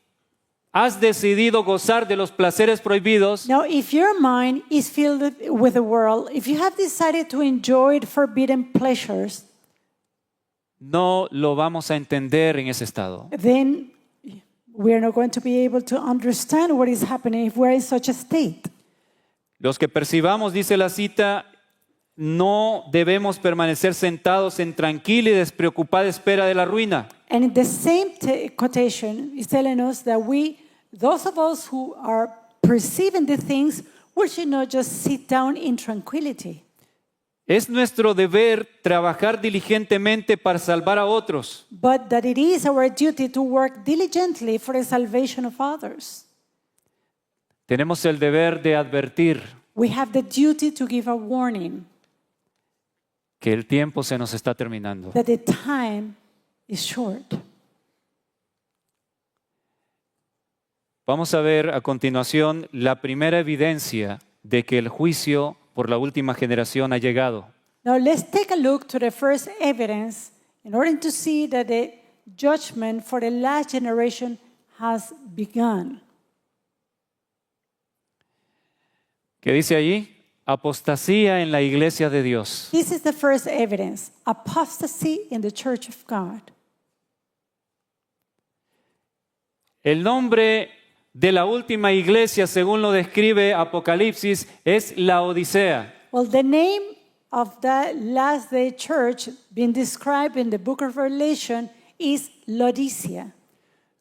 has decidido gozar de los placeres prohibidos, Now, if your mind is filled with the world, if you have decided to enjoy forbidden pleasures, no lo vamos a entender en ese estado. then we are not going to be able to understand what is happening if we're in such a state. Los que percibamos, dice la cita, no debemos permanecer sentados en tranquila y despreocupada espera de la ruina. And the same quotation is telling us that those of us who are perceiving the things, we should not just sit down in tranquility. Es nuestro deber trabajar diligentemente para salvar a otros. But that it is our duty to work diligently for the salvation of others. Tenemos el deber de advertir We have the duty to give a warning que el tiempo se nos está terminando. that the time is short. Vamos a ver a continuación la primera evidencia de que el juicio por la última generación ha llegado. Now let's take a look to the first evidence in order to see that the judgment for the last generation has begun. ¿Qué dice allí? apostasía en la iglesia de Dios. This is the first evidence, apostasy in the church of God. El nombre de la última iglesia, según lo describe Apocalipsis, es Laodicea. Well, the name of the last day church being described in the book of Revelation is Laodicea.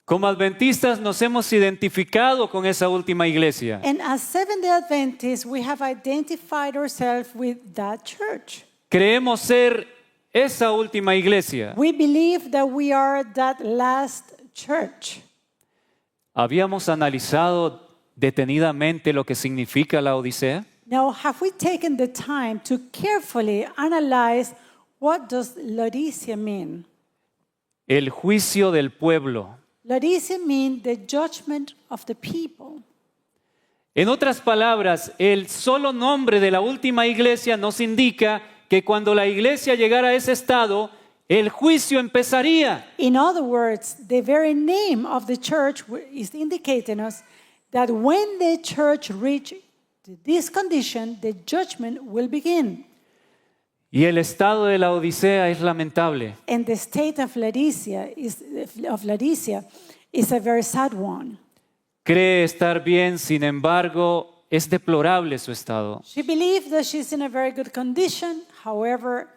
Como adventistas nos hemos identificado con esa última iglesia. And as Seventh-day Adventists, we have identified ourselves with that church. Creemos ser esa última iglesia. We believe that we are that last church. ¿Habíamos analizado detenidamente lo que significa la Odisea? Now, have we taken the time to carefully analyze what does Laodicea mean? El juicio del pueblo. Laodicea means the judgment of the people. En otras palabras, el solo nombre de la última iglesia nos indica que cuando la iglesia llegara a ese estado, el juicio empezaría. In other words, the very name of the church is indicating us that when the church reaches this condition, the judgment will begin. Y el estado de la Odisea es lamentable. And the state of Laodicea is a very sad one. Cree estar bien, sin embargo, es deplorable su estado. She believes that she's in a very good condition, however,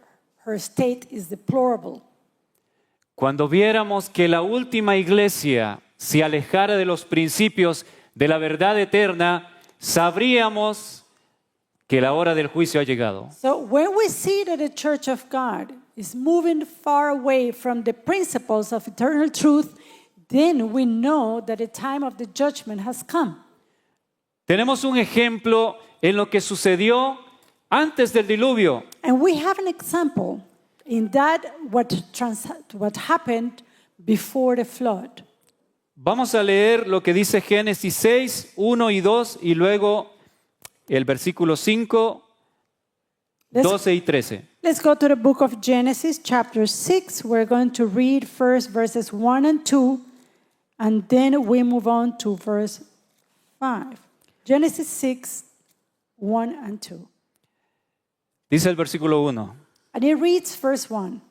her state is deplorable. Cuando viéramos que la última iglesia se alejara de los principios de la verdad eterna, sabríamos que la hora del juicio ha llegado. So when we see that the church of God is moving far away from the principles of eternal truth, then we know that the time of the judgment has come. Tenemos un ejemplo en lo que sucedió antes del diluvio. And we have an example in that what happened before the flood. Vamos a leer lo que dice Génesis 6, 1 y 2 y luego el versículo 5, 12 y 13. Let's go to the book of Genesis, chapter 6. We're going to read first verses 1 and 2, and then we move on to verse 5. Genesis 6, 1 and 2. Dice el versículo 1. And it reads verse 1.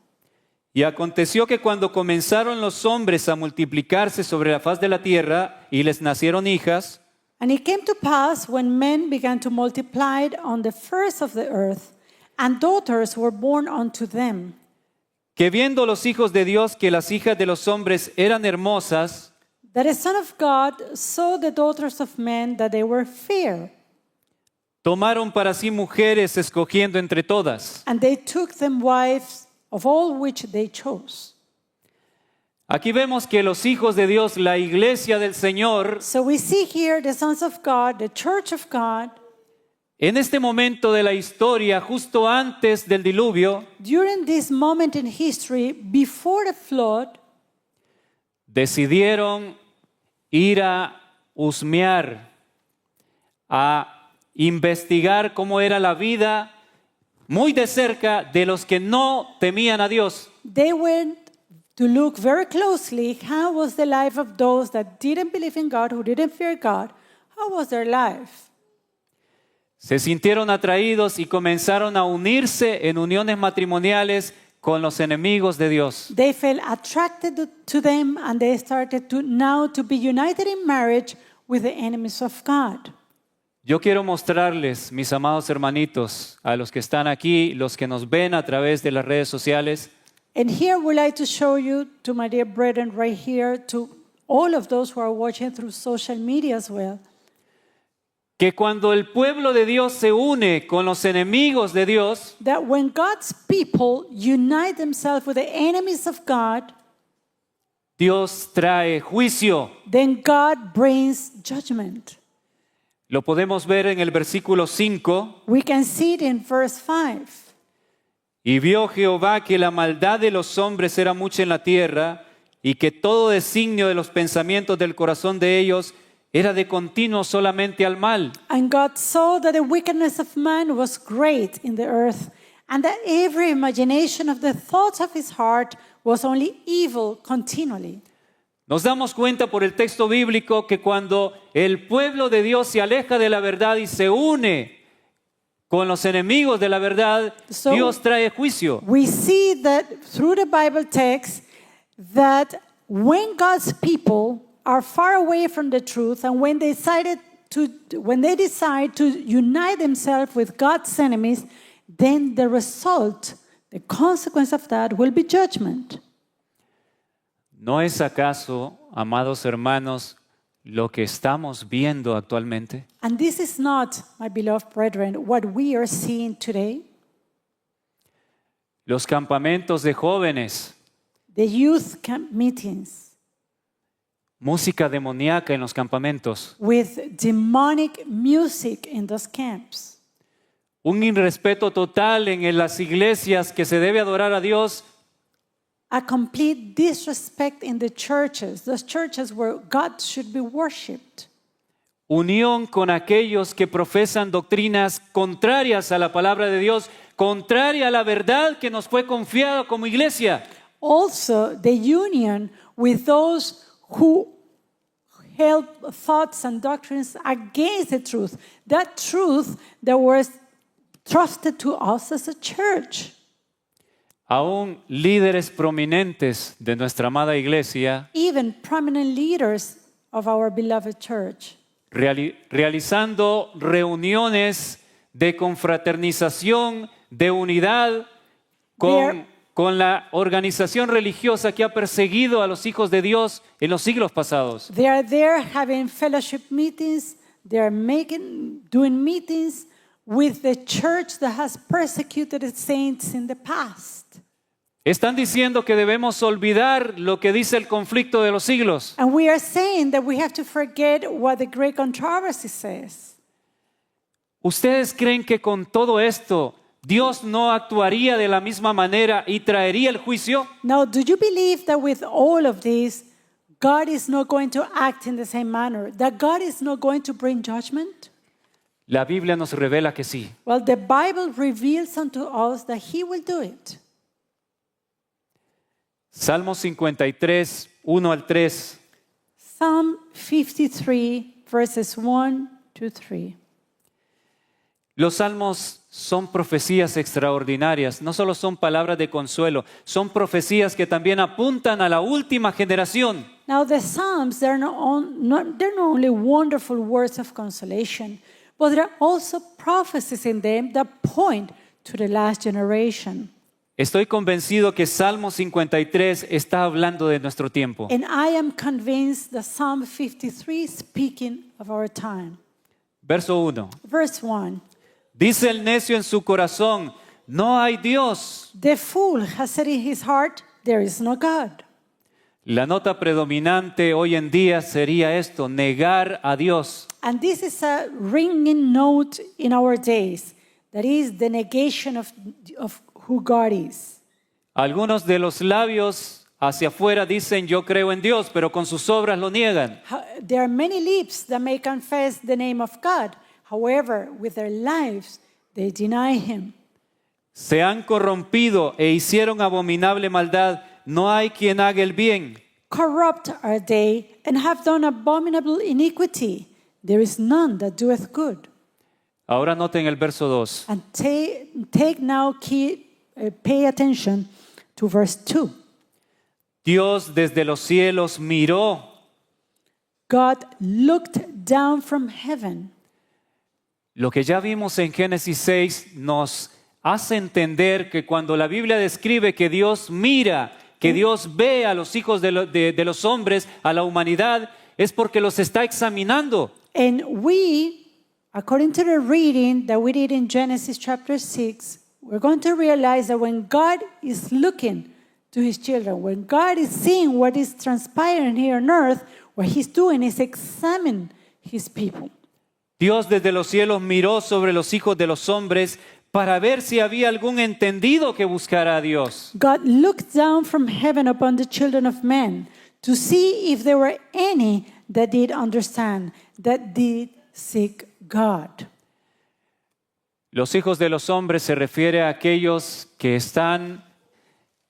Y aconteció que cuando comenzaron los hombres a multiplicarse sobre la faz de la tierra y les nacieron hijas, And it came to pass when men began to multiply on the face of the earth, and daughters were born unto them, que viendo los hijos de Dios que las hijas de los hombres eran hermosas, that the Son of God saw the daughters of men that they were fair, tomaron para sí mujeres escogiendo entre todas. and they took them wives of all which they chose. Aquí vemos que los hijos de Dios, la iglesia del Señor, So we see here the sons of God, the church of God, en este momento de la historia, justo antes del diluvio, during this moment in history, before the flood, decidieron ir a husmear, a investigar cómo era la vida muy de cerca de los que no temían a Dios. they went to look very closely how was the life of those that didn't believe in God, who didn't fear God. How was their life? Se sintieron atraídos y comenzaron a unirse en uniones matrimoniales con los enemigos de Dios. They felt attracted to them, and they started to now to be united in marriage with the enemies of God. Yo quiero mostrarles, mis amados hermanitos, a los que están aquí, los que nos ven a través de las redes sociales, And here we'd like to show you, to my dear brethren right here, to all of those who are watching through social media as well, que cuando el pueblo de Dios se une con los enemigos de Dios, that when God's people unite themselves with the enemies of God, Dios trae juicio. then God brings judgment. Lo podemos ver en el versículo 5. We can see it in verse 5. Y vio Jehová que la maldad de los hombres era mucha en la tierra, y que todo designio de los pensamientos del corazón de ellos era de continuo solamente al mal. And God saw that the wickedness of man was great in the earth, and that every imagination of the thoughts of his heart was only evil continually. Nos damos cuenta por el texto bíblico que cuando el pueblo de Dios se aleja de la verdad y se une con los enemigos de la verdad, So- Dios trae juicio. We see that through the Bible text that when God's people are far away from the truth and when they decide to unite themselves with God's enemies, then the result, the consequence of that will be judgment. ¿No es acaso, amados hermanos, lo que estamos viendo actualmente? And this is not, my beloved brethren, what we are seeing today. Los campamentos de jóvenes, The youth camp meetings música demoníaca en los campamentos, with demonic music in those camps. un irrespeto total en las iglesias que se debe adorar a Dios, A complete disrespect in the churches, those churches where God should be worshipped. unión con aquellos que profesan doctrinas contrarias a la palabra de Dios, contraria a la verdad que nos fue confiada como iglesia. Also, the union with those who held thoughts and doctrines against the truth, that truth that was trusted to us as a church. Aún líderes prominentes de nuestra amada iglesia Even prominent leaders of our beloved church, realizando reuniones de confraternización, de unidad con la organización religiosa que ha perseguido a los hijos de Dios en los siglos pasados. they are there having fellowship meetings, they are doing meetings with the church that has persecuted its saints in the past. Están diciendo que debemos olvidar lo que dice el conflicto de los siglos. And we are saying that we have to forget what the great controversy says. ¿Ustedes creen que con todo esto Dios no actuaría de la misma manera y traería el juicio? Now, do you believe that with all of this, God is not going to act in the same manner? That God is not going to bring judgment? La Biblia nos revela que sí. Well, the Bible reveals unto us that He will do it. Salmo 53, 1 al 3. Psalm 53, verses 1 to 3. Los salmos son profecías extraordinarias, no solo son palabras de consuelo, son profecías que también apuntan a la última generación. Now, the Psalms, they're not only wonderful words of consolation, but there are also prophecies in them that point to the last generation. Estoy convencido que Salmo 53 está hablando de nuestro tiempo. And I am convinced that Psalm 53 is speaking of our time. Verso 1. Verse 1. Dice el necio en su corazón, no hay Dios. The fool has said in his heart, there is no God. La nota predominante hoy en día sería esto, negar a Dios. And this is a ringing note in our days. That is the negation of who God is. Algunos de los labios hacia afuera dicen yo creo en Dios, pero con sus obras lo niegan. There are many lips that may confess the name of God. However, with their lives, they deny Him. Se han corrompido e hicieron abominable maldad. No hay quien haga el bien. Corrupt are they, and have done abominable iniquity. There is none that doeth good. Ahora noten el verso 2. And take now pay attention to verse 2. Dios desde los cielos miró. God looked down from heaven. Lo que ya vimos en Génesis 6 nos hace entender que cuando la Biblia describe que Dios mira, que Dios ve a los hijos de los hombres, a la humanidad, es porque los está examinando. And we, according to the reading that we did in Genesis chapter 6, we're going to realize that when God is looking to His children, when God is seeing what is transpiring here on earth, what He's doing is examine His people. Dios desde los cielos miró sobre los hijos de los hombres para ver si había algún entendido que buscara a Dios. God looked down from heaven upon the children of men to see if there were any that did understand, that did seek God. Los hijos de los hombres se refiere a aquellos que están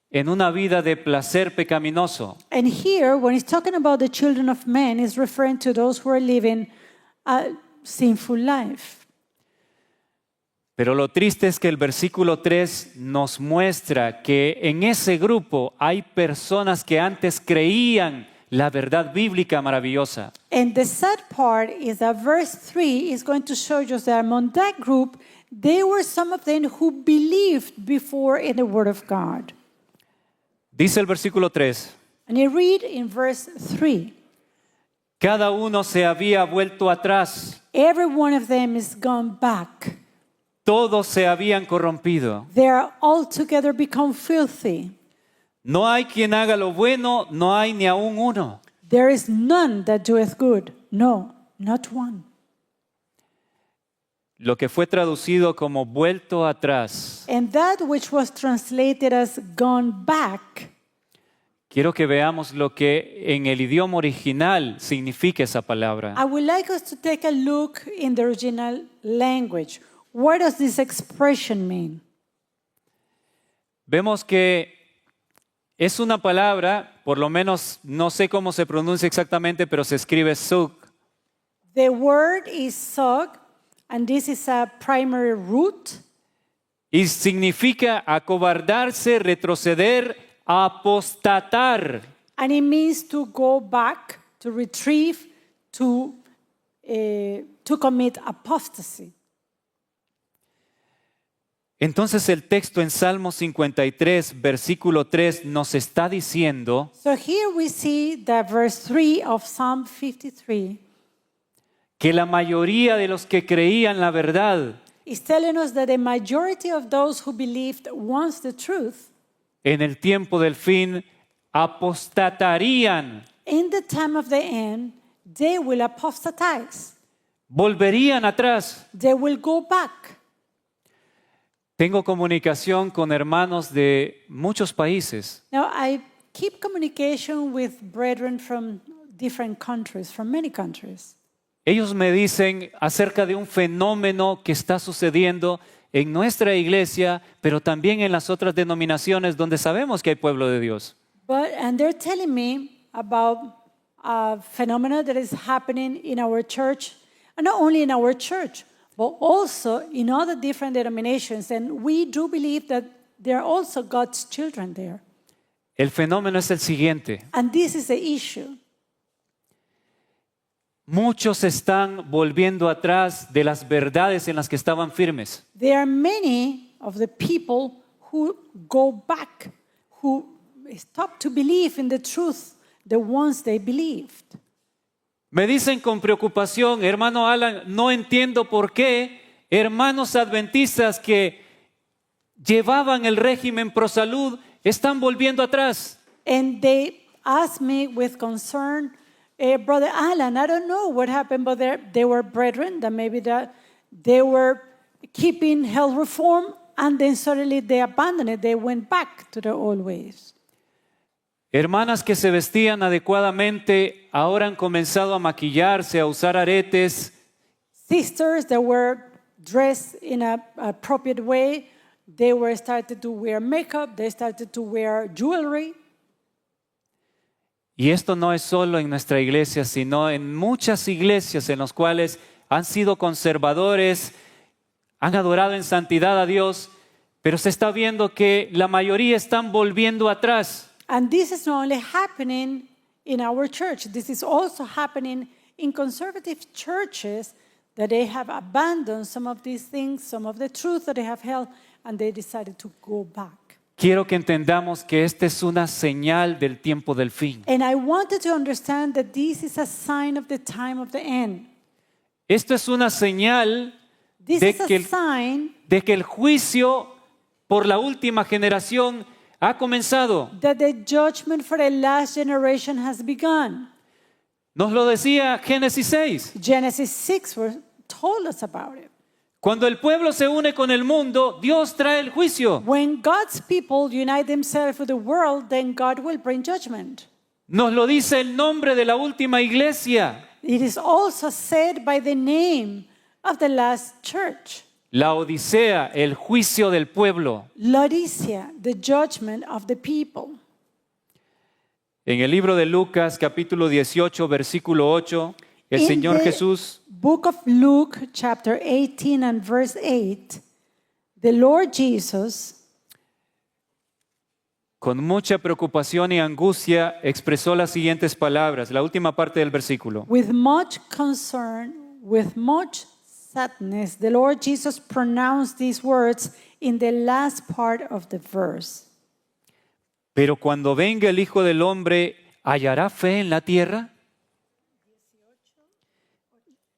en una vida de placer pecaminoso. And here, when he's talking about the children of men, he's referring to those who are living a sinful life. Pero lo triste es que el versículo 3 nos muestra que en ese grupo hay personas que antes creían la verdad bíblica maravillosa. And the sad part is that verse 3 is going to show us that among that group, there were some of them who believed before in the Word of God. Dice el versículo 3, And you read in verse 3, cada uno se había vuelto atrás, every one of them is gone back. todos se habían corrompido. They are altogether become filthy. No hay quien haga lo bueno, no hay ni aún uno. There is none that doeth good. No, not one. Lo que fue traducido como vuelto atrás. And that which was translated as gone back, Quiero que veamos lo que en el idioma original significa esa palabra. I would like us to take a look in the original language. What does this expression mean? Vemos que es una palabra, por lo menos no sé cómo se pronuncia exactamente, pero se escribe suk. The word is sog, and this is a primary root, Y significa acobardarse, retroceder, apostatar. and it means to go back, to retrieve, to commit apostasy. Entonces el texto en Salmo 53, versículo 3 nos está diciendo So here we see that verse 3 of Psalm 53 que la mayoría de los que creían la verdad is telling us that the majority of those who believed once the truth, en el tiempo del fin apostatarían, in the time of the end, they will apostatize. volverían atrás. They will go back. Tengo comunicación con hermanos de muchos países Now, I keep communication with brethren from different countries, from many countries. Ellos me dicen acerca de un fenómeno que está sucediendo en nuestra iglesia, pero también en las otras denominaciones donde sabemos que hay pueblo de Dios. And they're telling me about a phenomenon that is happening in our church, and not only in our church, but also in other different denominations. And we do believe that there are also God's children there. El fenómeno es el siguiente. And this is the issue. Muchos están volviendo atrás de las verdades en las que estaban firmes. There are many of the people who go back, who stop to believe in the truth, the ones they believed. Me dicen con preocupación, hermano Alan, no entiendo por qué hermanos adventistas que llevaban el régimen pro salud están volviendo atrás. And they asked me with concern, Brother Alan, I don't know what happened, but they were brethren, that maybe that they were keeping health reform, and then suddenly they abandoned it. They went back to their old ways. Hermanas que se vestían adecuadamente ahora han comenzado a maquillarse, a usar aretes. Sisters that were dressed in an appropriate way, they were started to wear makeup, they started to wear jewelry. Y esto no es solo en nuestra iglesia, sino en muchas iglesias en las cuales han sido conservadores, han adorado en santidad a Dios, pero se está viendo que la mayoría están volviendo atrás. And this is not only happening in our church, this is also happening in conservative churches, that they have abandoned some of these things, some of the truth that they have held, and they decided to go back. Quiero que entendamos que esta es una señal del tiempo del fin. And I wanted to understand that this is a sign of the time of the end. Esto es una señal This de is a que, sign de que el juicio por la última generación ha comenzado. that the judgment for the last generation has begun. Nos lo decía Génesis 6. Genesis 6 told us about it. Cuando el pueblo se une con el mundo, Dios trae el juicio. When God's people unite themselves with the world, then God will bring judgment. Nos lo dice el nombre de la última iglesia, It is also said by the name of the last church, la Odisea, el juicio del pueblo. Laodicea, the judgment of the people. En el libro de Lucas, capítulo 18, versículo 8, el In Señor the Jesús Book of Luke, chapter 18 and verse 8, The Lord Jesus, con mucha preocupación y angustia, expresó las siguientes palabras, la última parte del versículo. with much concern, with much sadness, the Lord Jesus pronounced these words in the last part of the verse. Pero cuando venga el Hijo del Hombre, ¿hallará fe en la tierra?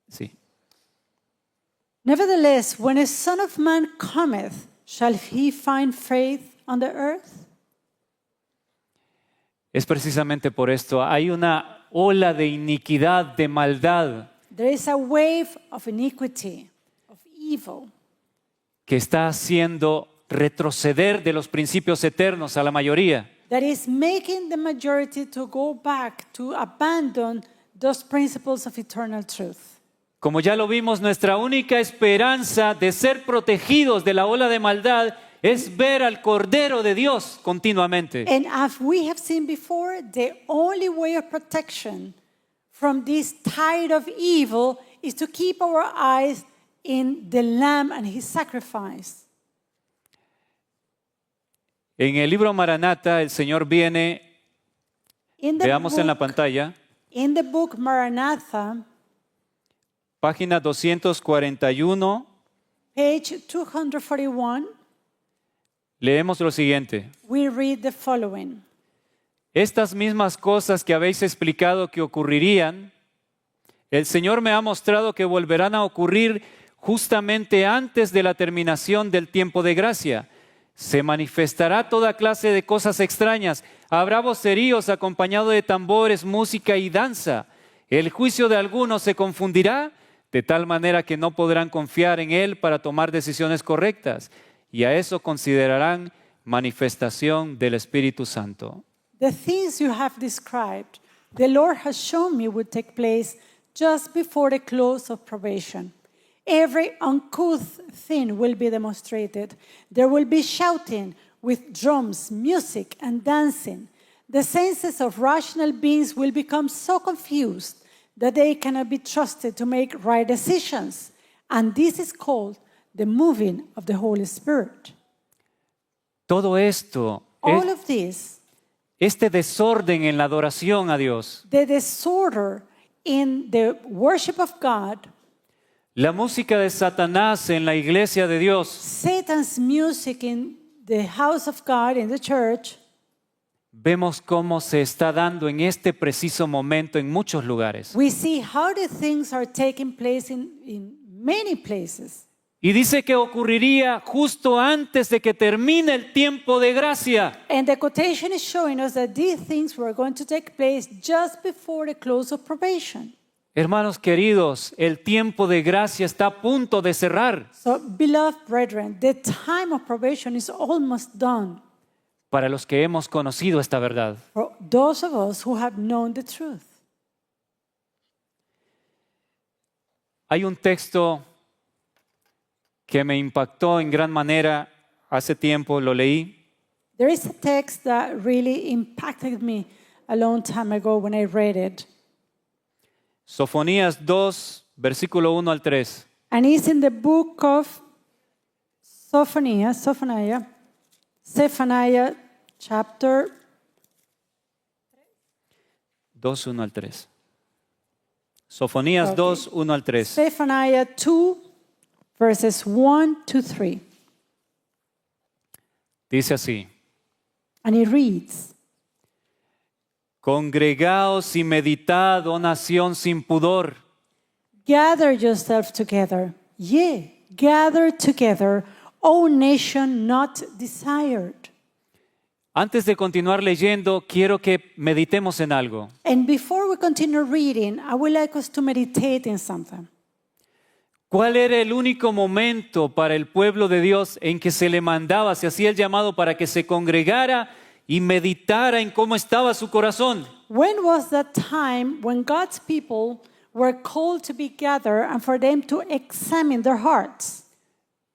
Sí. Nevertheless, when a Son of Man cometh, shall he find faith on the earth? Es precisamente por esto. Hay una ola de iniquidad, de maldad, There is a wave of iniquity, of evil, que está haciendo retroceder de los principios eternos a la mayoría. that is making the majority to go back, to abandon those principles of eternal truth. Como ya lo vimos, nuestra única esperanza de ser protegidos de la ola de maldad es ver al Cordero de Dios continuamente. And as we have seen before, the only way of protection from this tide of evil is to keep our eyes in the Lamb and His sacrifice. En el libro Maranata, el Señor viene, veamos en la book, pantalla, in the book Maranatha, página 241, page 241, leemos lo siguiente. we read the following. Estas mismas cosas que habéis explicado que ocurrirían, el Señor me ha mostrado que volverán a ocurrir justamente antes de la terminación del tiempo de gracia. Se manifestará toda clase de cosas extrañas. Habrá voceríos acompañados de tambores, música y danza. El juicio de algunos se confundirá de tal manera que no podrán confiar en Él para tomar decisiones correctas. Y a eso considerarán manifestación del Espíritu Santo. The things you have described, the Lord has shown me would take place just before the close of probation. Every uncouth thing will be demonstrated. There will be shouting with drums, music, and dancing. The senses of rational beings will become so confused that they cannot be trusted to make right decisions. And this is called the moving of the Holy Spirit. Todo esto, All of this, este desorden en la adoración a Dios, the disorder in the worship of God, la música de Satanás en la iglesia de Dios, Satan's music in the house of God, in the church, vemos cómo se está dando en este preciso momento en muchos lugares. we see how the things are taking place in many places. Y dice que ocurriría justo antes de que termine el tiempo de gracia. And the quotation is showing us that these things were going to take place just before the close of probation. Hermanos queridos, el tiempo de gracia está a punto de cerrar So, beloved brethren, the time of probation is almost done para los que hemos conocido esta verdad. for those of us who have known the truth. Hay un texto que me impactó en gran manera hace tiempo, lo leí. There is a text that really impacted me a long time ago when I read it. Sofonías 2, versículo 1 al 3. And it's in the book of Zephaniah chapter 2, 1 al 3. Sofonías Okay. 2, 1 al 3. Zephaniah 2, verses 1 to 3. Dice así: And it reads, Congregaos y meditad, oh nación sin pudor. Gather yourself together, yea, gather together, O nation not desired. Antes de continuar leyendo, quiero que meditemos en algo. And before we continue reading, I would like us to meditate in something. ¿Cuál era el único momento para el pueblo de Dios en que se le mandaba, se hacía el llamado para que se congregara y meditara en cómo estaba su corazón? When was that time when God's people were called to be gathered and for them to examine their hearts?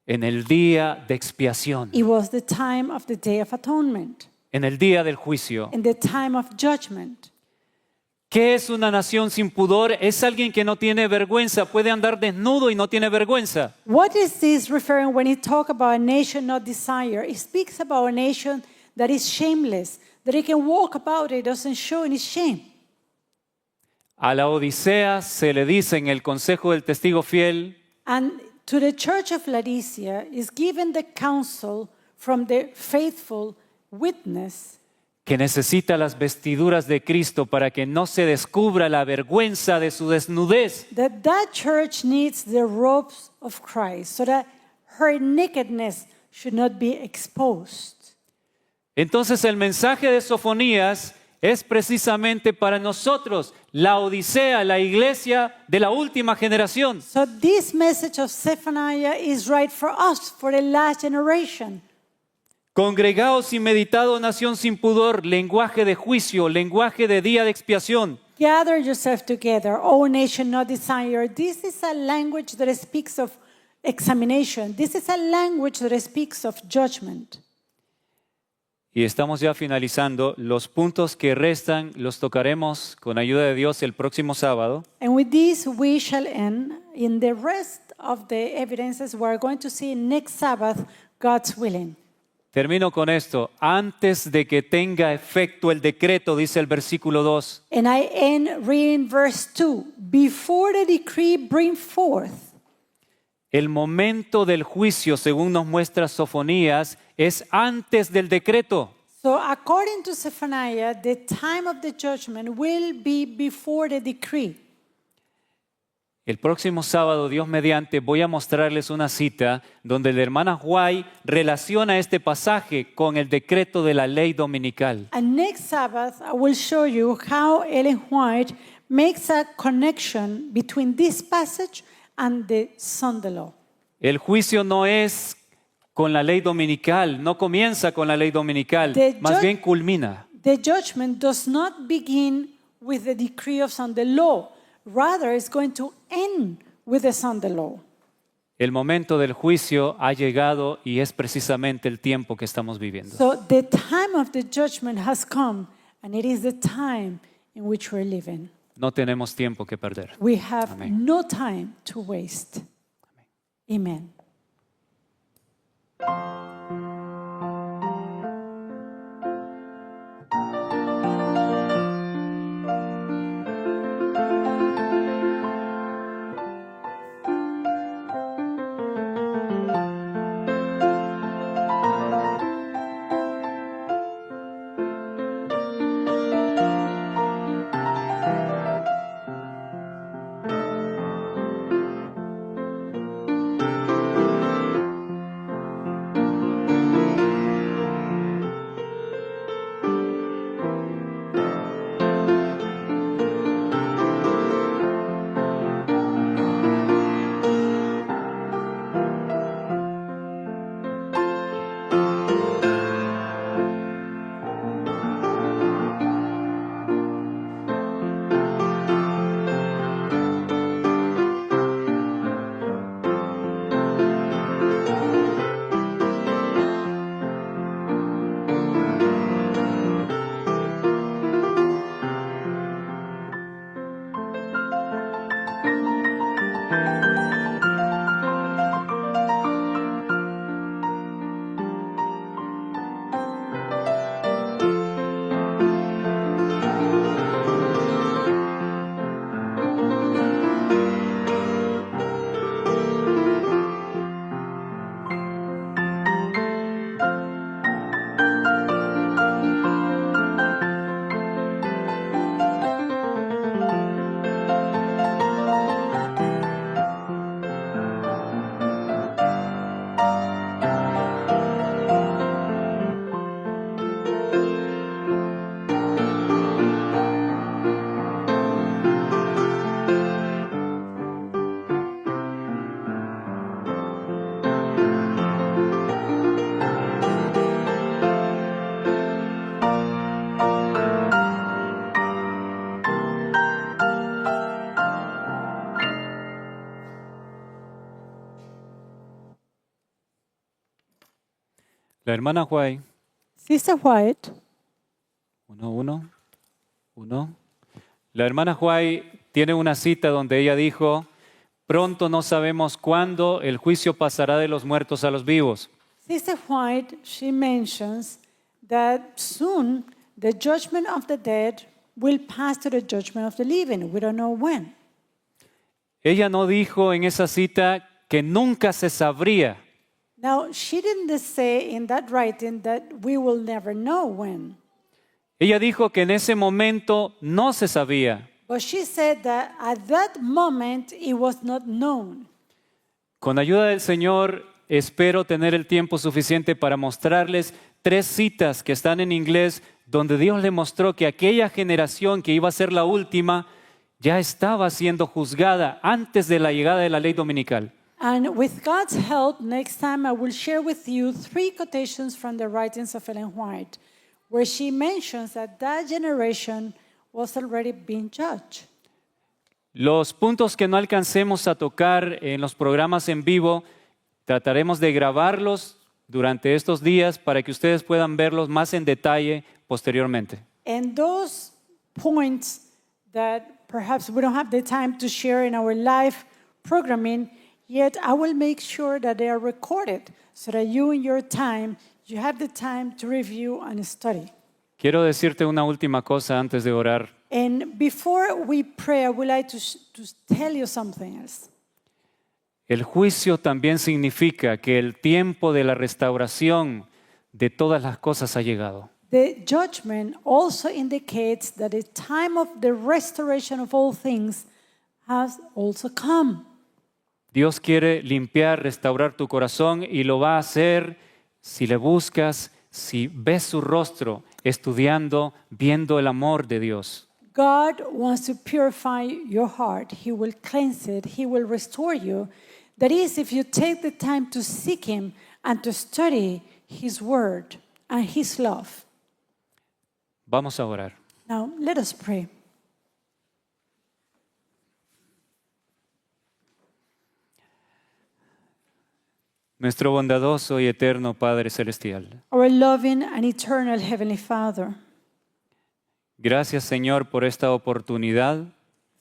En el día de expiación, It was the time of the Day of Atonement, en el día del juicio. in the time of judgment. ¿Qué es una nación sin pudor? Es alguien que no tiene vergüenza, puede andar desnudo y no tiene vergüenza. What is this referring when he talk about a nation not desire? It speaks about a nation that is shameless, that it can walk about it, doesn't show any shame. A la Odisea se le dice en el Consejo del Testigo Fiel, And to the church of Laodicea is given the counsel from the faithful witness que necesita las vestiduras de Cristo para que no se descubra la vergüenza de su desnudez. that church needs the robes of Christ so that her nakedness should not be exposed. Entonces el mensaje de Sofonías es precisamente para nosotros, la Odisea, la iglesia de la última generación. So this message of Zephaniah is right for us, for the last generation. Congregaos y meditado, nación sin pudor, lenguaje de juicio, lenguaje de día de expiación. Gather yourself together, O nation not desire. This is a language that speaks of examination. This is a language that speaks of judgment. Y estamos ya finalizando. Los puntos que restan los tocaremos con ayuda de Dios el próximo sábado. And with this we shall end. In the rest of the evidences we are going to see next Sabbath, God's willing. Termino con esto. Antes de que tenga efecto el decreto, dice el versículo 2. And I end reading verse 2. Before the decree bring forth. El momento del juicio, según nos muestra Sofonías, es antes del decreto. So according to Zephaniah, the time of the judgment will be before the decree. El próximo sábado, Dios mediante, voy a mostrarles una cita donde la hermana White relaciona este pasaje con el decreto de la ley dominical. And next Sabbath, I will show you how Ellen White makes a connection between this passage and the Sunday law. El juicio no es con la ley dominical, no comienza con la ley dominical, más bien culmina. The judgment does not begin with the decree of Sunday law. Rather, it's going to end with the Sunday law. El momento del juicio ha llegado y es precisamente el tiempo que estamos viviendo. So the time of the judgment has come, and it is the time in which we're living. No tenemos tiempo que perder. We have Amén. no time to waste. Amen. La hermana White, Sister White, uno. La hermana Huay tiene una cita donde ella dijo, pronto no sabemos cuándo el juicio pasará de los muertos a los vivos. Sister White, she mentions that soon the judgment of the dead will pass to the judgment of the living. We don't know when. Ella no dijo en esa cita que nunca se sabría. Now, she didn't say in that writing that we will never know when. Ella dijo que en ese momento no se sabía. But she said that at that moment it was not known. Con ayuda del Señor, espero tener el tiempo suficiente para mostrarles 3 citas que están en inglés donde Dios le mostró que aquella generación que iba a ser la última ya estaba siendo juzgada antes de la llegada de la ley dominical. And with God's help, next time I will share with you 3 quotations from the writings of Ellen White, where she mentions that that generation was already being judged. Los puntos que no alcancemos a tocar en los programas en vivo, trataremos de grabarlos durante estos días para que ustedes puedan verlos más en detalle posteriormente. And those points that perhaps we don't have the time to share in our live programming, yet I will make sure that they are recorded so that you in your time, you have the time to review and study. Quiero decirte una última cosa antes de orar. And before we pray, I would like to tell you something else. El juicio también significa que el tiempo de la restauración de todas las cosas ha llegado. The judgment also indicates that the time of the restoration of all things has also come. Dios quiere limpiar, restaurar tu corazón y lo va a hacer si le buscas, si ves su rostro, estudiando, viendo el amor de Dios. God wants to purify your heart. He will cleanse it. He will restore you. That is, if you take the time to seek Him and to study His Word and His love. Vamos a orar. Now, let us pray. Nuestro bondadoso y eterno Padre Celestial. Our loving and eternal Heavenly Father, Gracias, Señor, por esta oportunidad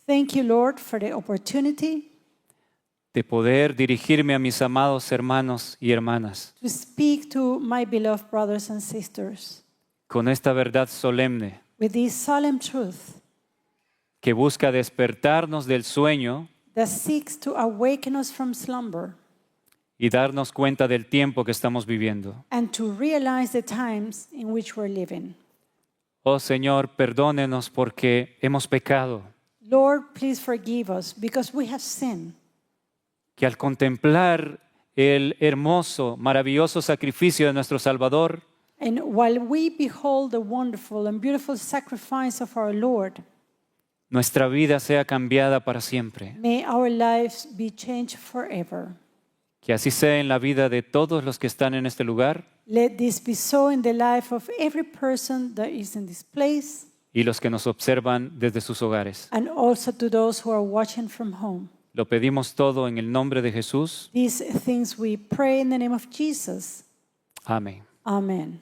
thank you, Lord, for the opportunity de poder dirigirme a mis amados hermanos y hermanas to speak to my beloved brothers and sisters con esta verdad solemne with this solemn truth que busca despertarnos del sueño that seeks to awaken us from slumber y darnos cuenta del tiempo que estamos viviendo. and to realize the times in which we're living. Oh Señor, perdónenos porque hemos pecado, Lord, please forgive us because we have sinned. que al contemplar el hermoso, maravilloso sacrificio de nuestro Salvador, And while we behold the wonderful and beautiful sacrifice of our Lord, nuestra vida sea cambiada para siempre. may our lives be changed forever. Que así sea en la vida de todos los que están en este lugar Let this be so in the life of every person that is in this place y los que nos observan desde sus hogares. and also to those who are watching from home. Lo pedimos todo en el nombre de Jesús. These things we pray in the name of Jesus. Amén. Amen.